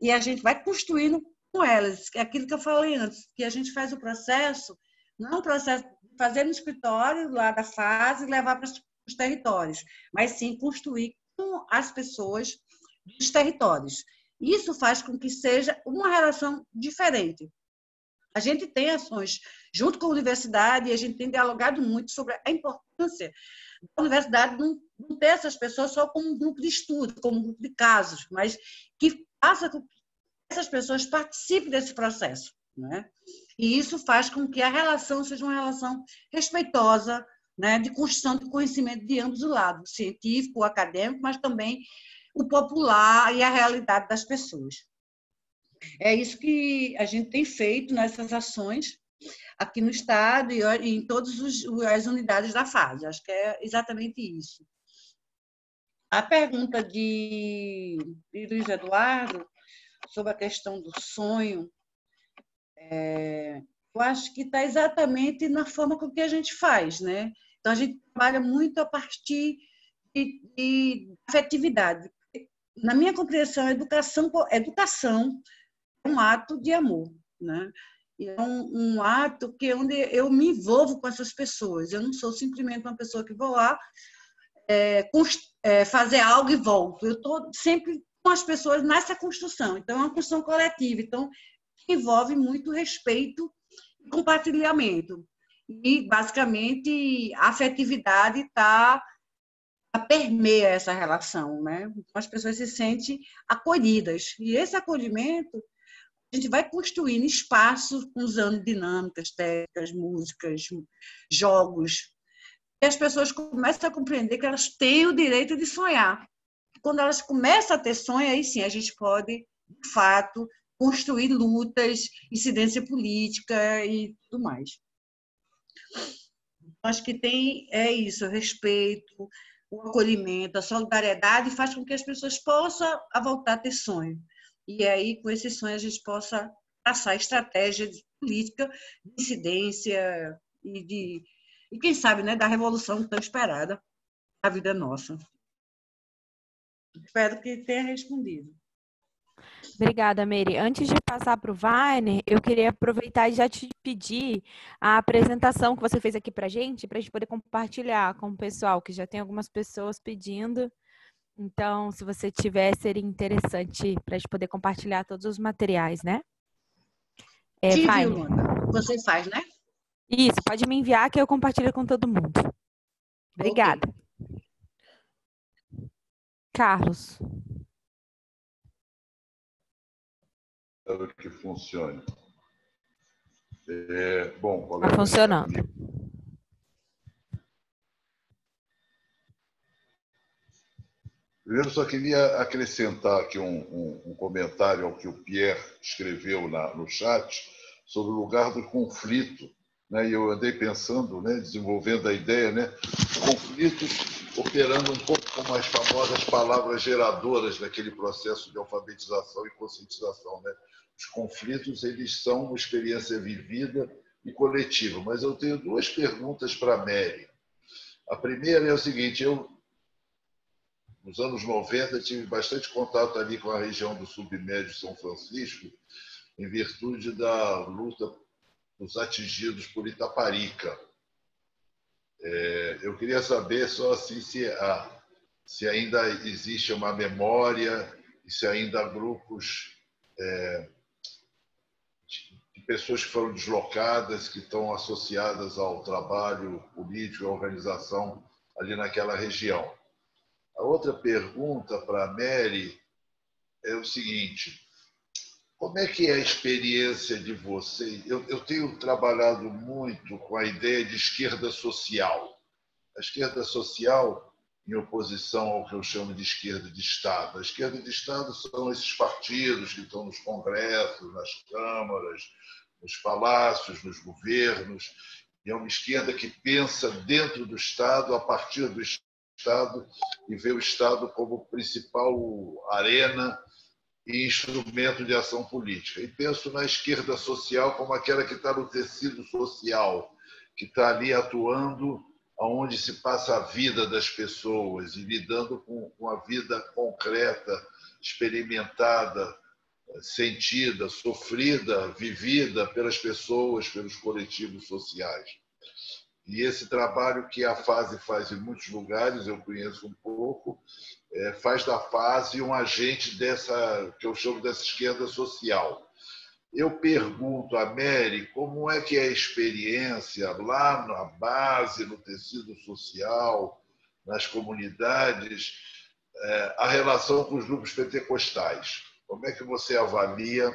E a gente vai construindo com elas, é aquilo que eu falei antes, que a gente faz o processo, não é um processo de fazer no escritório, lá da FASE, e levar para os territórios, mas sim construir com as pessoas dos territórios. Isso faz com que seja uma relação diferente. A gente tem ações junto com a universidade e a gente tem dialogado muito sobre a importância da universidade não ter essas pessoas só como um grupo de estudo, como um grupo de casos, mas que faça com que essas pessoas participem desse processo, né? E isso faz com que a relação seja uma relação respeitosa, né, de construção de conhecimento de ambos os lados, científico, acadêmico, mas também o popular e a realidade das pessoas. É isso que a gente tem feito nessas ações aqui no Estado e em todas as unidades da FASE. Acho que é exatamente isso. A pergunta de Luiz Eduardo sobre a questão do sonho, eu acho que está exatamente na forma com que a gente faz, né? Então, a gente trabalha muito a partir de afetividade. Na minha compreensão, educação é um ato de amor, né? É um ato onde eu me envolvo com essas pessoas. Eu não sou simplesmente uma pessoa que vou lá fazer algo e volto. Eu estou sempre com as pessoas nessa construção. Então, é uma construção coletiva. Então, envolve muito respeito e compartilhamento. E, basicamente, a afetividade permeia essa relação, né? Então, as pessoas se sentem acolhidas. E esse acolhimento a gente vai construindo espaços usando dinâmicas, técnicas, músicas, jogos. E as pessoas começam a compreender que elas têm o direito de sonhar. Quando elas começam a ter sonho, aí sim a gente pode, de fato, construir lutas, incidência política e tudo mais. Acho que isso, o respeito, o acolhimento, a solidariedade faz com que as pessoas possam voltar a ter sonho. E aí, com esse sonho, a gente possa traçar estratégia de política, de incidência e quem sabe, né, da revolução tão esperada na vida nossa. Espero que tenha respondido. Obrigada, Mary. Antes de passar para o Wagner, eu queria aproveitar e já te pedir a apresentação que você fez aqui para a gente poder compartilhar com o pessoal, que já tem algumas pessoas pedindo. Então, se você tiver, seria interessante para a gente poder compartilhar todos os materiais, né? Wagner, Wagner. você faz, né? Isso, pode me enviar que eu compartilho com todo mundo. Obrigada. Okay. Carlos. Espero que funcione. Bom, está funcionando. Primeiro, só queria acrescentar aqui um comentário ao que o Pierre escreveu no chat sobre o lugar do conflito. Né? E eu andei pensando, né, desenvolvendo a ideia, né, conflitos operando um pouco como as famosas palavras geradoras naquele processo de alfabetização e conscientização. Né? Os conflitos, eles são uma experiência vivida e coletiva. Mas eu tenho duas perguntas para a Mary. A primeira é o seguinte: nos anos 90, tive bastante contato ali com a região do submédio São Francisco, em virtude da luta dos atingidos por Itaparica. Eu queria saber só assim, se ainda existe uma memória e se ainda há grupos de pessoas que foram deslocadas, que estão associadas ao trabalho político e à organização ali naquela região. A outra pergunta para a Mary é o seguinte: como é que é a experiência de vocês? Eu tenho trabalhado muito com a ideia de esquerda social. A esquerda social, em oposição ao que eu chamo de esquerda de Estado. A esquerda de Estado são esses partidos que estão nos congressos, nas câmaras, nos palácios, nos governos. E é uma esquerda que pensa dentro do Estado, a partir do Estado, e vê o Estado como principal arena e instrumento de ação política. E penso na esquerda social como aquela que está no tecido social, que está ali atuando onde se passa a vida das pessoas e lidando com a vida concreta, experimentada, sentida, sofrida, vivida pelas pessoas, pelos coletivos sociais. E esse trabalho que a FASE faz em muitos lugares, eu conheço um pouco, faz da FASE um agente dessa, que eu chamo dessa esquerda social. Eu pergunto a Mary como é que é a experiência lá na base, no tecido social, nas comunidades, a relação com os grupos pentecostais. Como é que você avalia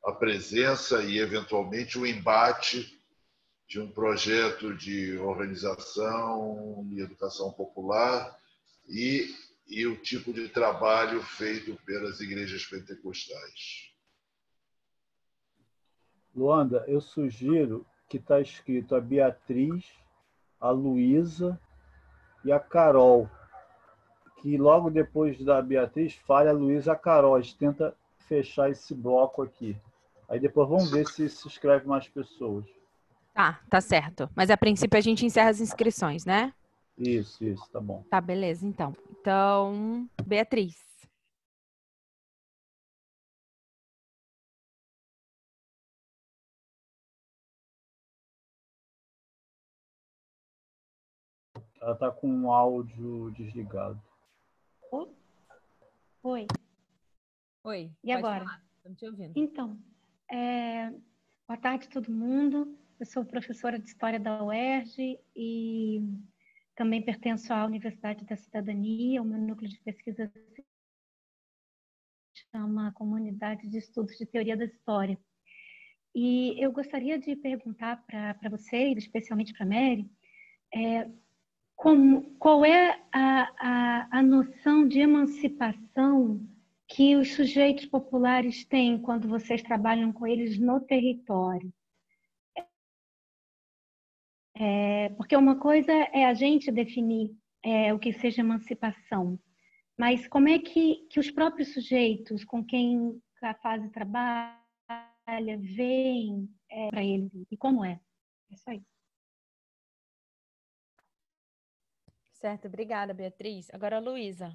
a presença e, eventualmente, o embate de um projeto de organização e educação popular e o tipo de trabalho feito pelas igrejas pentecostais? Luanda, eu sugiro que está escrito a Beatriz, a Luísa e a Carol, que logo depois da Beatriz fale a Luísa e a Carol. A gente tenta fechar esse bloco aqui. Aí depois vamos ver se escreve mais pessoas. Tá certo. Mas a princípio a gente encerra as inscrições, né? Isso, tá bom. Tá, beleza, então. Então, Beatriz. Ela está com o áudio desligado. Oi. Oi. E agora? Estamos te ouvindo. Então, boa tarde a todo mundo. Eu sou professora de História da UERJ e também pertenço à Universidade da Cidadania. O meu núcleo de pesquisa se chama Comunidade de Estudos de Teoria da História. E eu gostaria de perguntar para vocês, especialmente para a Mary, qual é a noção de emancipação que os sujeitos populares têm quando vocês trabalham com eles no território? Porque uma coisa é a gente definir o que seja emancipação, mas como é que os próprios sujeitos com quem a FASE trabalha veem para eles e como é? É isso aí. Certo, obrigada, Beatriz. Agora, Luísa.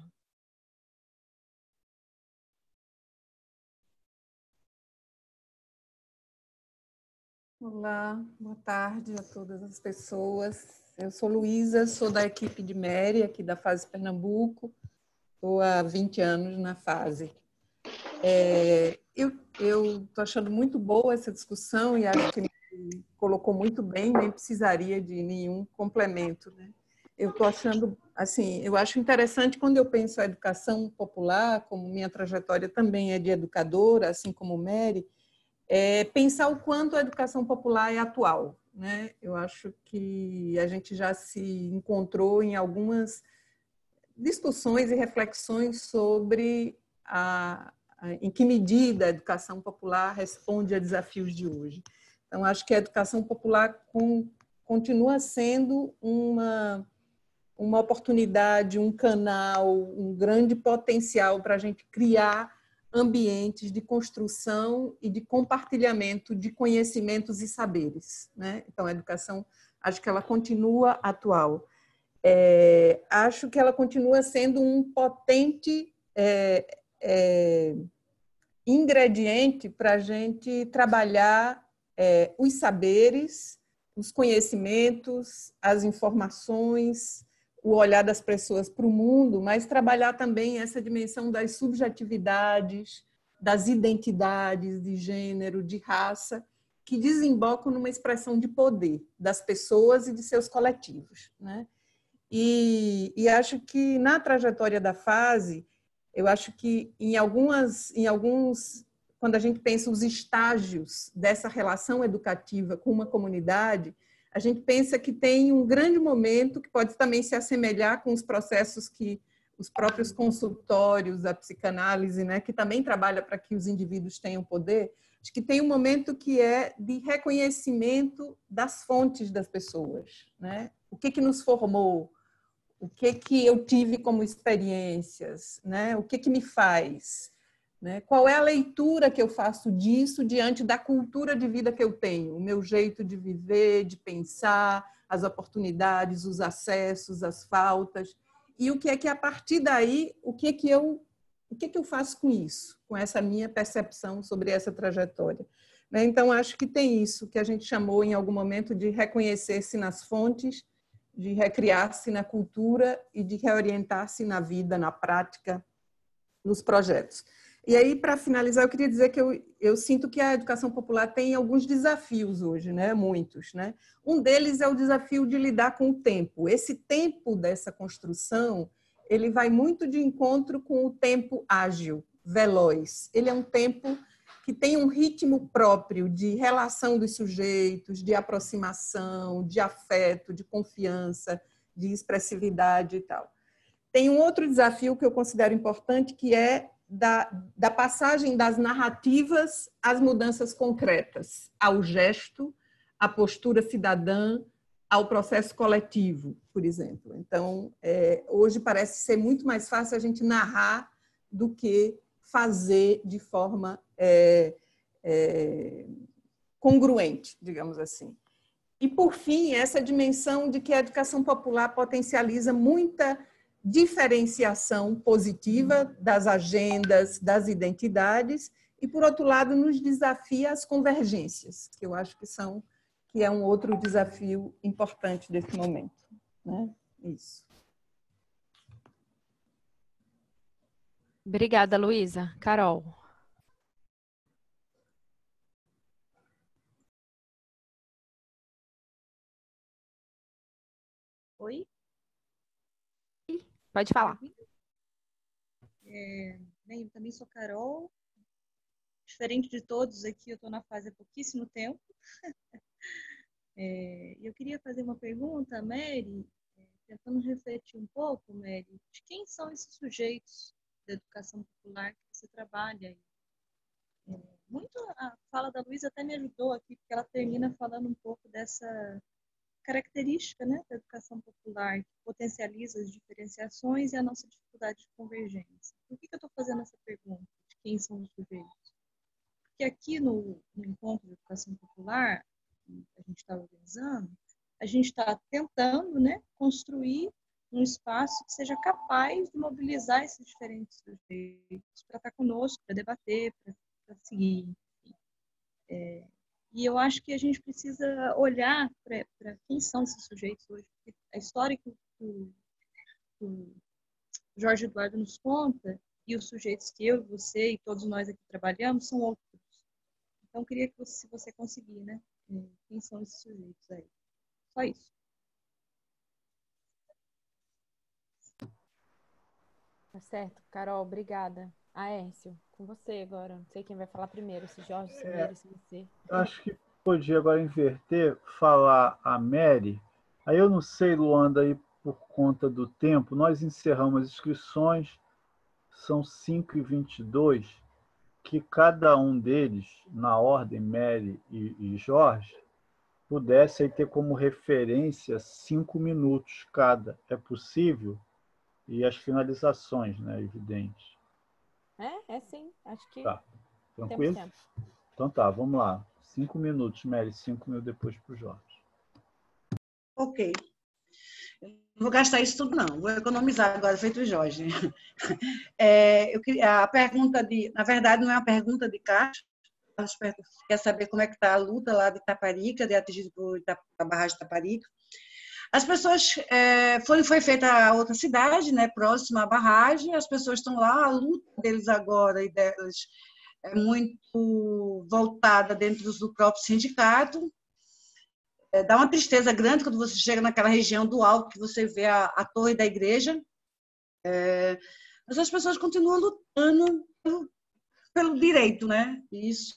Olá, boa tarde a todas as pessoas. Eu sou Luísa, sou da equipe de Mary, aqui da FASE Pernambuco. Estou há 20 anos na FASE. Eu estou achando muito boa essa discussão e acho que me colocou muito bem, nem precisaria de nenhum complemento, né? Eu estou achando, assim, eu acho interessante quando eu penso a educação popular, como minha trajetória também é de educadora, assim como Mary, pensar o quanto a educação popular é atual, né? Eu acho que a gente já se encontrou em algumas discussões e reflexões sobre em que medida a educação popular responde a desafios de hoje. Então, acho que a educação popular continua sendo uma oportunidade, um canal, um grande potencial para a gente criar ambientes de construção e de compartilhamento de conhecimentos e saberes, né? Então, a educação, acho que ela continua atual. Acho que ela continua sendo um potente ingrediente para a gente trabalhar os saberes, os conhecimentos, as informações, o olhar das pessoas para o mundo, mas trabalhar também essa dimensão das subjetividades, das identidades de gênero, de raça, que desembocam numa expressão de poder das pessoas e de seus coletivos, né? E acho que na trajetória da FASE, eu acho que em alguns, quando a gente pensa os estágios dessa relação educativa com uma comunidade, a gente pensa que tem um grande momento que pode também se assemelhar com os processos que os próprios consultórios da psicanálise, né, que também trabalha para que os indivíduos tenham poder, acho que tem um momento que é de reconhecimento das fontes das pessoas, né? O que nos formou, o que eu tive como experiências, né? O que me faz, né? Qual é a leitura que eu faço disso diante da cultura de vida que eu tenho, o meu jeito de viver, de pensar, as oportunidades, os acessos, as faltas, e o que é que a partir daí, o que eu faço com isso, com essa minha percepção sobre essa trajetória, né? Então, acho que tem isso que a gente chamou em algum momento de reconhecer-se nas fontes, de recriar-se na cultura e de reorientar-se na vida, na prática, nos projetos. E aí, para finalizar, eu queria dizer que eu sinto que a educação popular tem alguns desafios hoje, né? Muitos, né? Um deles é o desafio de lidar com o tempo. Esse tempo dessa construção, ele vai muito de encontro com o tempo ágil, veloz. Ele é um tempo que tem um ritmo próprio de relação dos sujeitos, de aproximação, de afeto, de confiança, de expressividade e tal. Tem um outro desafio que eu considero importante, que é da passagem das narrativas às mudanças concretas, ao gesto, à postura cidadã, ao processo coletivo, por exemplo. Então, hoje parece ser muito mais fácil a gente narrar do que fazer de forma congruente, digamos assim. E, por fim, essa dimensão de que a educação popular potencializa muita diferenciação positiva das agendas, das identidades, e, por outro lado, nos desafia as convergências, que eu acho que é um outro desafio importante desse momento, né? Isso. Obrigada, Luísa. Carol. Oi? Pode falar. Bem, eu também sou Carol. Diferente de todos aqui, eu estou na fase há pouquíssimo tempo. Eu queria fazer uma pergunta, Mary, tentando refletir um pouco, Mary, de quem são esses sujeitos da educação popular que você trabalha? Muito a fala da Luísa até me ajudou aqui, porque ela termina falando um pouco dessa característica, né, da educação popular, que potencializa as diferenciações e a nossa dificuldade de convergência. Por que eu estou fazendo essa pergunta? De quem são os sujeitos? Porque aqui no Encontro de Educação Popular, que a gente está organizando, a gente está tentando, né, construir um espaço que seja capaz de mobilizar esses diferentes sujeitos para estar conosco, para debater, para seguir. E eu acho que a gente precisa olhar para quem são esses sujeitos hoje. Porque a história que o Jorge Eduardo nos conta e os sujeitos que eu, você e todos nós aqui trabalhamos são outros. Então, eu queria que se você conseguir, né? Quem são esses sujeitos aí? Só isso. Tá certo, Carol, obrigada. Aécio, com você agora. Não sei quem vai falar primeiro, se Jorge, se Mary, se você. Acho que podia agora inverter, falar a Mary. Aí eu não sei, Luanda, aí por conta do tempo, nós encerramos as inscrições, são 5h22, que cada um deles, na ordem, Mary e Jorge, pudesse aí ter como referência 5 minutos cada. É possível? E as finalizações, né, evidente. É sim. Acho que tá. Tranquilo? Tempo. Então tá, vamos lá. 5 minutos, Mary, 5 minutos depois para o Jorge. Ok. Não vou gastar isso tudo, não. Vou economizar agora, feito o Jorge. A pergunta na verdade, não é uma pergunta de Castro. Quer saber como é que está a luta lá de Itaparica, de atingido por a barragem de Itaparica. As pessoas, foi feita a outra cidade, né, próxima à barragem, as pessoas estão lá, a luta deles agora e delas é muito voltada dentro do próprio sindicato. Dá uma tristeza grande quando você chega naquela região do alto, que você vê a torre da igreja, mas as pessoas continuam lutando pelo direito, né? Isso,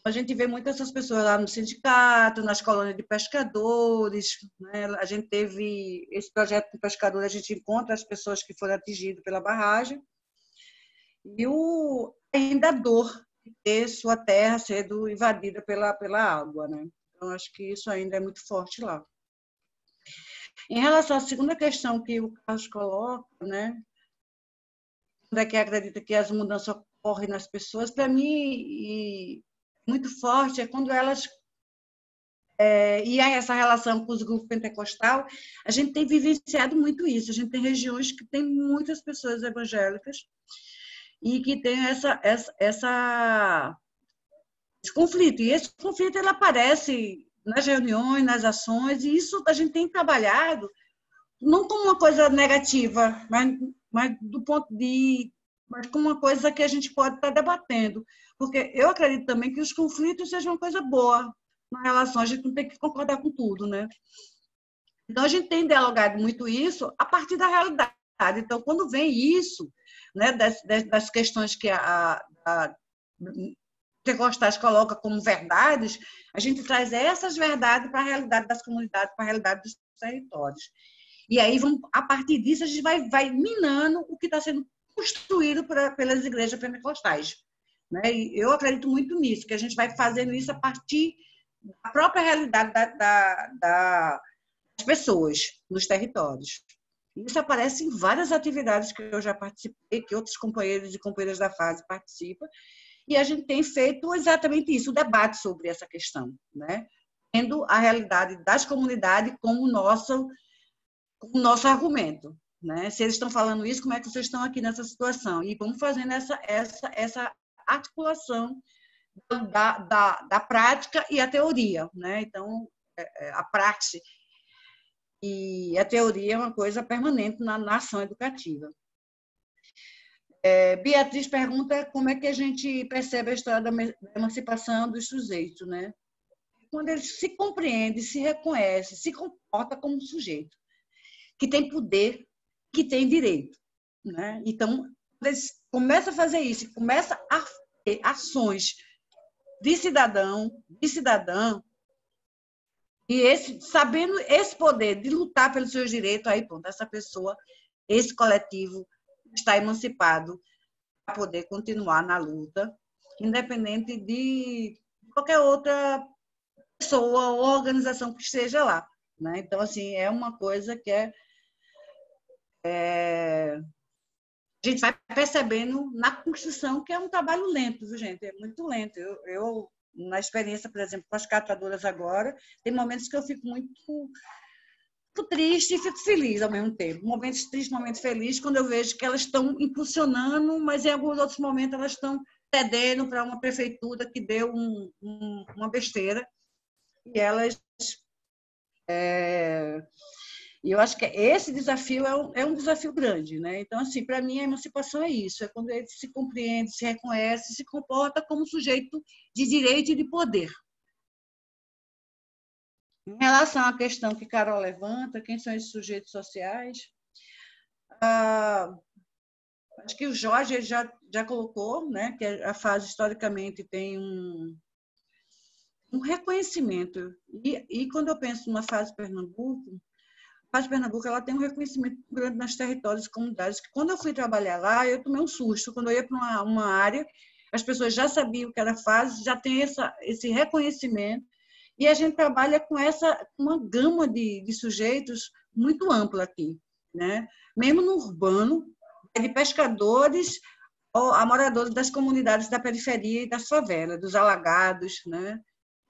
a gente vê muitas essas pessoas lá no sindicato, nas colônias de pescadores, né? A gente teve esse projeto de pescadores, a gente encontra as pessoas que foram atingidas pela barragem, e ainda a dor de ter sua terra sendo invadida pela água, né? Então, acho que isso ainda é muito forte lá. Em relação à segunda questão que o Carlos coloca, né? Quando é que acredita que as mudanças ocorrem nas pessoas, para mim, muito forte é quando elas... e essa relação com os grupos pentecostal, a gente tem vivenciado muito isso. A gente tem regiões que tem muitas pessoas evangélicas e que tem esse conflito. E esse conflito ele aparece nas reuniões, nas ações, e isso a gente tem trabalhado não como uma coisa negativa, mas do ponto de... mas como uma coisa que a gente pode estar debatendo. Porque eu acredito também que os conflitos sejam uma coisa boa na relação, a gente não tem que concordar com tudo, né? Então, a gente tem dialogado muito isso a partir da realidade. Então, quando vem isso, né, das questões que a Pentecostais coloca como verdades, a gente traz essas verdades para a realidade das comunidades, para a realidade dos territórios. E aí, a partir disso, a gente vai minando o que está sendo construído pelas igrejas pentecostais. Né? E eu acredito muito nisso, que a gente vai fazendo isso a partir da própria realidade das pessoas nos territórios. Isso aparece em várias atividades que eu já participei, que outros companheiros e companheiras da fase participam, e a gente tem feito exatamente isso, o debate sobre essa questão, né? Tendo a realidade das comunidades como nosso argumento. Né? Se eles estão falando isso, como é que vocês estão aqui nessa situação? E vamos fazendo essa articulação da prática e a teoria. Né? Então, a prática e a teoria é uma coisa permanente na ação educativa. Beatriz pergunta como é que a gente percebe a história da emancipação dos sujeitos. Né? Quando ele se compreende, se reconhece, se comporta como sujeito, que tem poder, que tem direito. Né? Então, eles começam a fazer isso, começam a ter ações de cidadão, de cidadã, e sabendo esse poder de lutar pelos seus direitos, aí pronto, essa pessoa, esse coletivo está emancipado para poder continuar na luta, independente de qualquer outra pessoa ou organização que esteja lá. Né? Então, assim, é uma coisa que a gente vai percebendo na construção que é um trabalho lento, viu, gente? É muito lento. Eu, na experiência, por exemplo, com as catadoras agora, tem momentos que eu fico muito triste e fico feliz ao mesmo tempo. Momentos tristes, momentos felizes, quando eu vejo que elas estão impulsionando, mas em alguns outros momentos elas estão cedendo para uma prefeitura que deu uma besteira. E elas... E eu acho que esse desafio é um desafio grande, né? Então, assim, para mim, a emancipação é isso, é quando ele se compreende, se reconhece, se comporta como sujeito de direito e de poder. Em relação à questão que Carol levanta, quem são esses sujeitos sociais? Acho que o Jorge já colocou, né, que a fase historicamente tem um reconhecimento. E quando eu penso numa fase Pernambuco, a fase Pernambuco ela tem um reconhecimento grande nos territórios e comunidades. Que quando eu fui trabalhar lá, eu tomei um susto. Quando eu ia para uma área, as pessoas já sabiam o que era fase, já tem esse reconhecimento. E a gente trabalha com uma gama de sujeitos muito ampla aqui, né? Mesmo no urbano, de pescadores a moradores das comunidades da periferia e das favelas, dos alagados, né?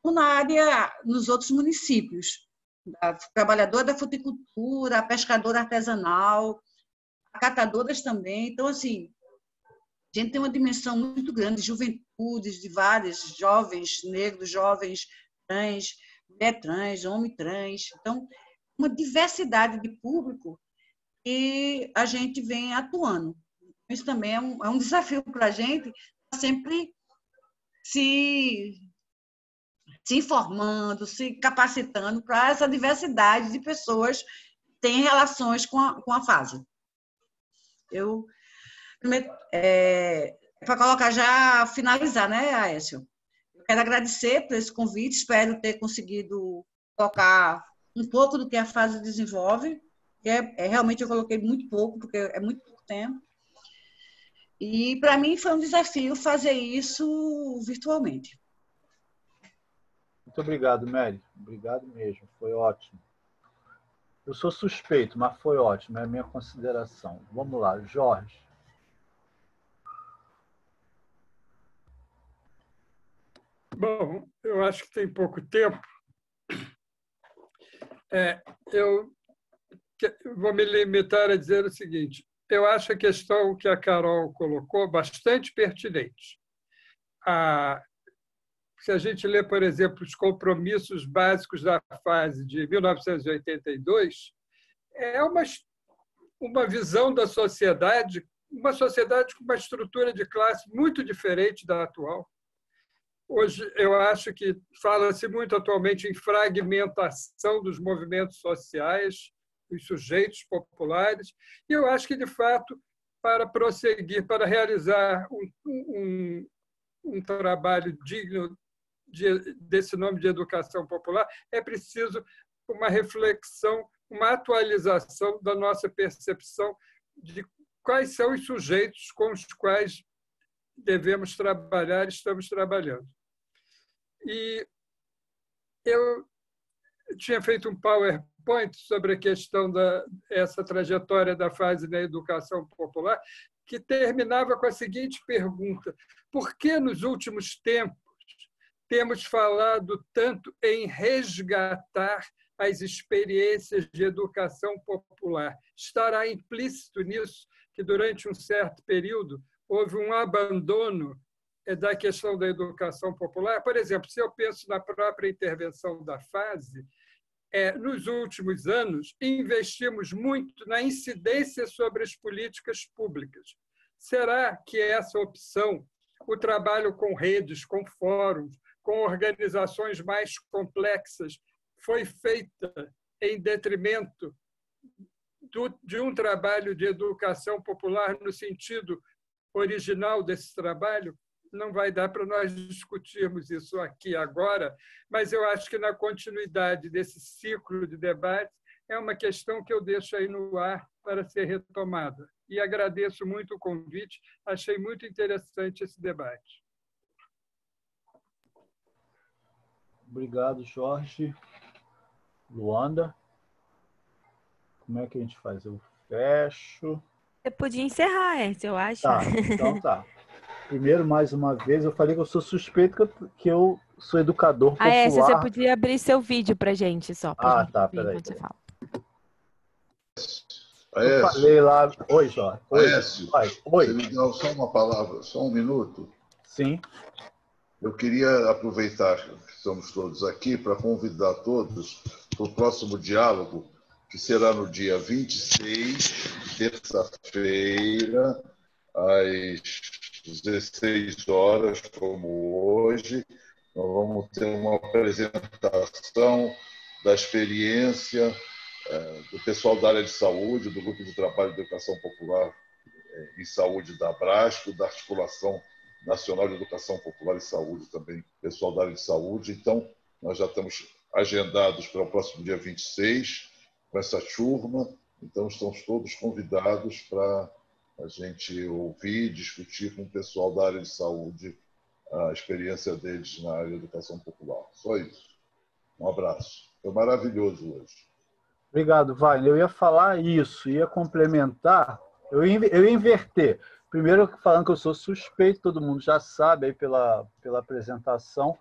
Ou na área, nos outros municípios, a trabalhadora da fruticultura, a pescadora artesanal, a catadoras também. Então, assim, a gente tem uma dimensão muito grande de juventudes, de vários jovens negros, jovens trans, mulher trans, homem trans. Então, uma diversidade de público que a gente vem atuando. Isso também é um desafio para a gente, sempre se informando, se capacitando para essa diversidade de pessoas que têm relações com a fase. Para colocar já, finalizar, né, Aécio? Quero agradecer por esse convite, espero ter conseguido colocar um pouco do que a fase desenvolve. Realmente eu coloquei muito pouco, porque é muito pouco tempo. E para mim foi um desafio fazer isso virtualmente. Muito obrigado, Mary. Obrigado mesmo, foi ótimo. Eu sou suspeito, mas foi ótimo, é a minha consideração. Vamos lá, Jorge. Bom, eu acho que tem pouco tempo. Eu vou me limitar a dizer o seguinte: eu acho a questão que a Carol colocou bastante pertinente. Se a gente lê, por exemplo, os compromissos básicos da fase de 1982, é uma visão da sociedade, uma sociedade com uma estrutura de classe muito diferente da atual. Hoje, eu acho que fala-se muito atualmente em fragmentação dos movimentos sociais, dos sujeitos populares, e eu acho que, de fato, para prosseguir, para realizar um trabalho digno desse nome de educação popular, é preciso uma reflexão, uma atualização da nossa percepção de quais são os sujeitos com os quais devemos trabalhar, estamos trabalhando. E eu tinha feito um PowerPoint sobre a questão dessa trajetória da fase da educação popular, que terminava com a seguinte pergunta: por que nos últimos tempos temos falado tanto em resgatar as experiências de educação popular? Estará implícito nisso que, durante um certo período, houve um abandono da questão da educação popular? Por exemplo, se eu penso na própria intervenção da fase, nos últimos anos, investimos muito na incidência sobre as políticas públicas. Será que essa opção, o trabalho com redes, com fóruns, com organizações mais complexas, foi feita em detrimento de um trabalho de educação popular no sentido original desse trabalho? Não vai dar para nós discutirmos isso aqui agora, mas eu acho que, na continuidade desse ciclo de debate, é uma questão que eu deixo aí no ar para ser retomada. E agradeço muito o convite, achei muito interessante esse debate. Obrigado, Jorge. Luanda, como é que a gente faz? Eu fecho. Você podia encerrar, eu acho. Tá, então tá. Primeiro, mais uma vez, eu falei que eu sou suspeito, que eu sou educador popular. Você podia abrir seu vídeo pra gente só. Pra tá, peraí. Você fala. Eu falei lá... Oi, Jorge. Aécio, você me dá só uma palavra, só um minuto? Sim. Eu queria aproveitar que estamos todos aqui para convidar todos para o próximo diálogo, que será no dia 26, terça-feira, às 16 horas, como hoje. Nós vamos ter uma apresentação da experiência do pessoal da área de saúde, do Grupo de Trabalho de Educação Popular em Saúde da Abrasco, da Articulação Nacional de Educação Popular e Saúde também, pessoal da área de saúde. Então, nós já estamos agendados para o próximo dia 26, com essa turma. Então, estamos todos convidados para a gente ouvir e discutir com o pessoal da área de saúde a experiência deles na área de educação popular. Só isso. Um abraço. Foi maravilhoso hoje. Obrigado, Wagner. Eu ia falar isso, ia complementar, eu ia inverter. Primeiro, falando que eu sou suspeito, todo mundo já sabe aí pela apresentação,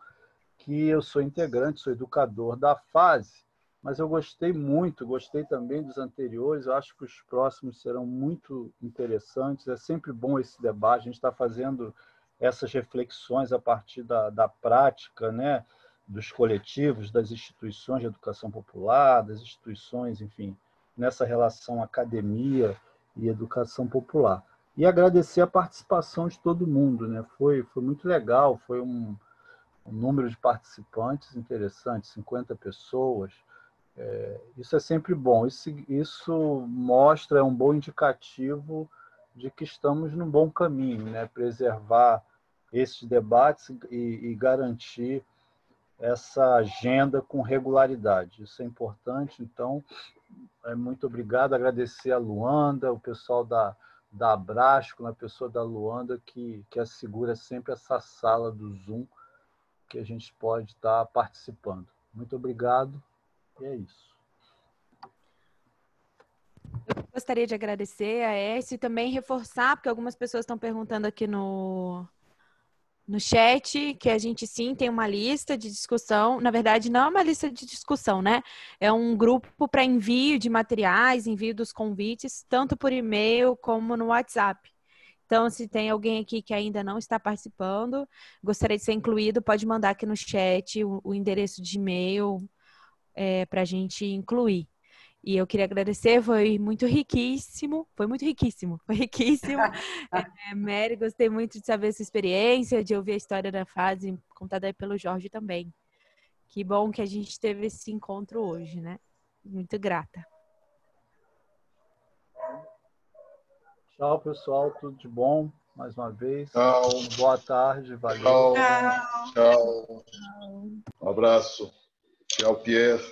que eu sou integrante, sou educador da FASE, mas eu gostei muito, gostei também dos anteriores, eu acho que os próximos serão muito interessantes, é sempre bom esse debate, a gente está fazendo essas reflexões a partir da prática, né? Dos coletivos, das instituições de educação popular, das instituições, enfim, nessa relação academia e educação popular. E agradecer a participação de todo mundo, né? Foi muito legal, foi um número de participantes interessante, 50 pessoas. Isso é sempre bom, isso mostra, é um bom indicativo de que estamos num bom caminho, né? Preservar esses debates e garantir essa agenda com regularidade. Isso é importante, então, muito obrigado. Agradecer a Luanda, o pessoal da Abrasco, na pessoa da Luanda, que assegura sempre essa sala do Zoom que a gente pode estar participando. Muito obrigado, e é isso. Eu gostaria de agradecer a Écio e também reforçar, porque algumas pessoas estão perguntando aqui no chat, que a gente sim tem uma lista de discussão. Na verdade, não é uma lista de discussão, né? É um grupo para envio de materiais, envio dos convites, tanto por e-mail como no WhatsApp. Então, se tem alguém aqui que ainda não está participando, gostaria de ser incluído, pode mandar aqui no chat o endereço de e-mail para a gente incluir. E eu queria agradecer, foi riquíssimo. Mary, gostei muito de saber sua experiência, de ouvir a história da fase contada aí pelo Jorge também. Que bom que a gente teve esse encontro hoje, né? Muito grata. Tchau, pessoal, tudo de bom, mais uma vez. Tchau. Boa tarde, valeu. Tchau. Um abraço. Tchau, Pierre.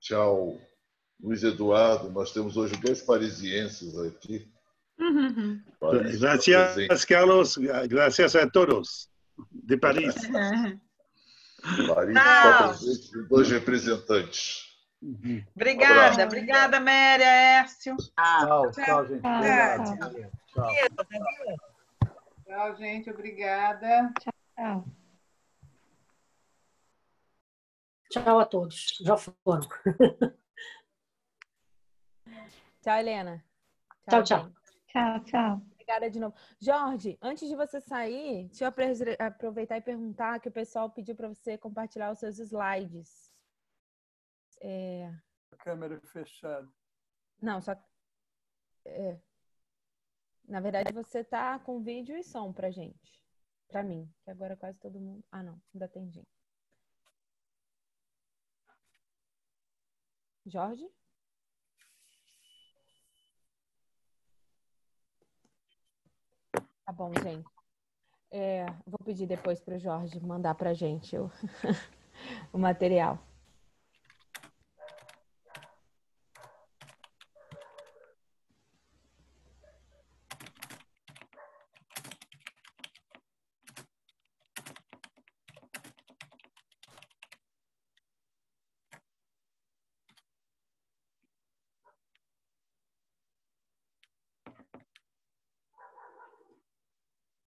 Tchau, Luiz Eduardo. Nós temos hoje 2 parisienses aqui. Gracias, Carlos. Gracias a todos de Paris. Paris está presente com 2 representantes. Obrigada, obrigada, Mary, Écio. Tchau, gente. Obrigado. Tchau. Tchau, gente. Obrigada. Tchau. Tchau a todos. Já foram. Tchau, Helena. Tchau. Tchau. Obrigada de novo. Jorge, antes de você sair, deixa eu aproveitar e perguntar que o pessoal pediu para você compartilhar os seus slides. A câmera fechada. Não, só... Na verdade, você tá com vídeo e som pra gente. Pra mim, que agora quase todo mundo... Ah, não. Ainda tem gente. Jorge? Tá bom, gente. Vou pedir depois pro Jorge mandar pra gente o material.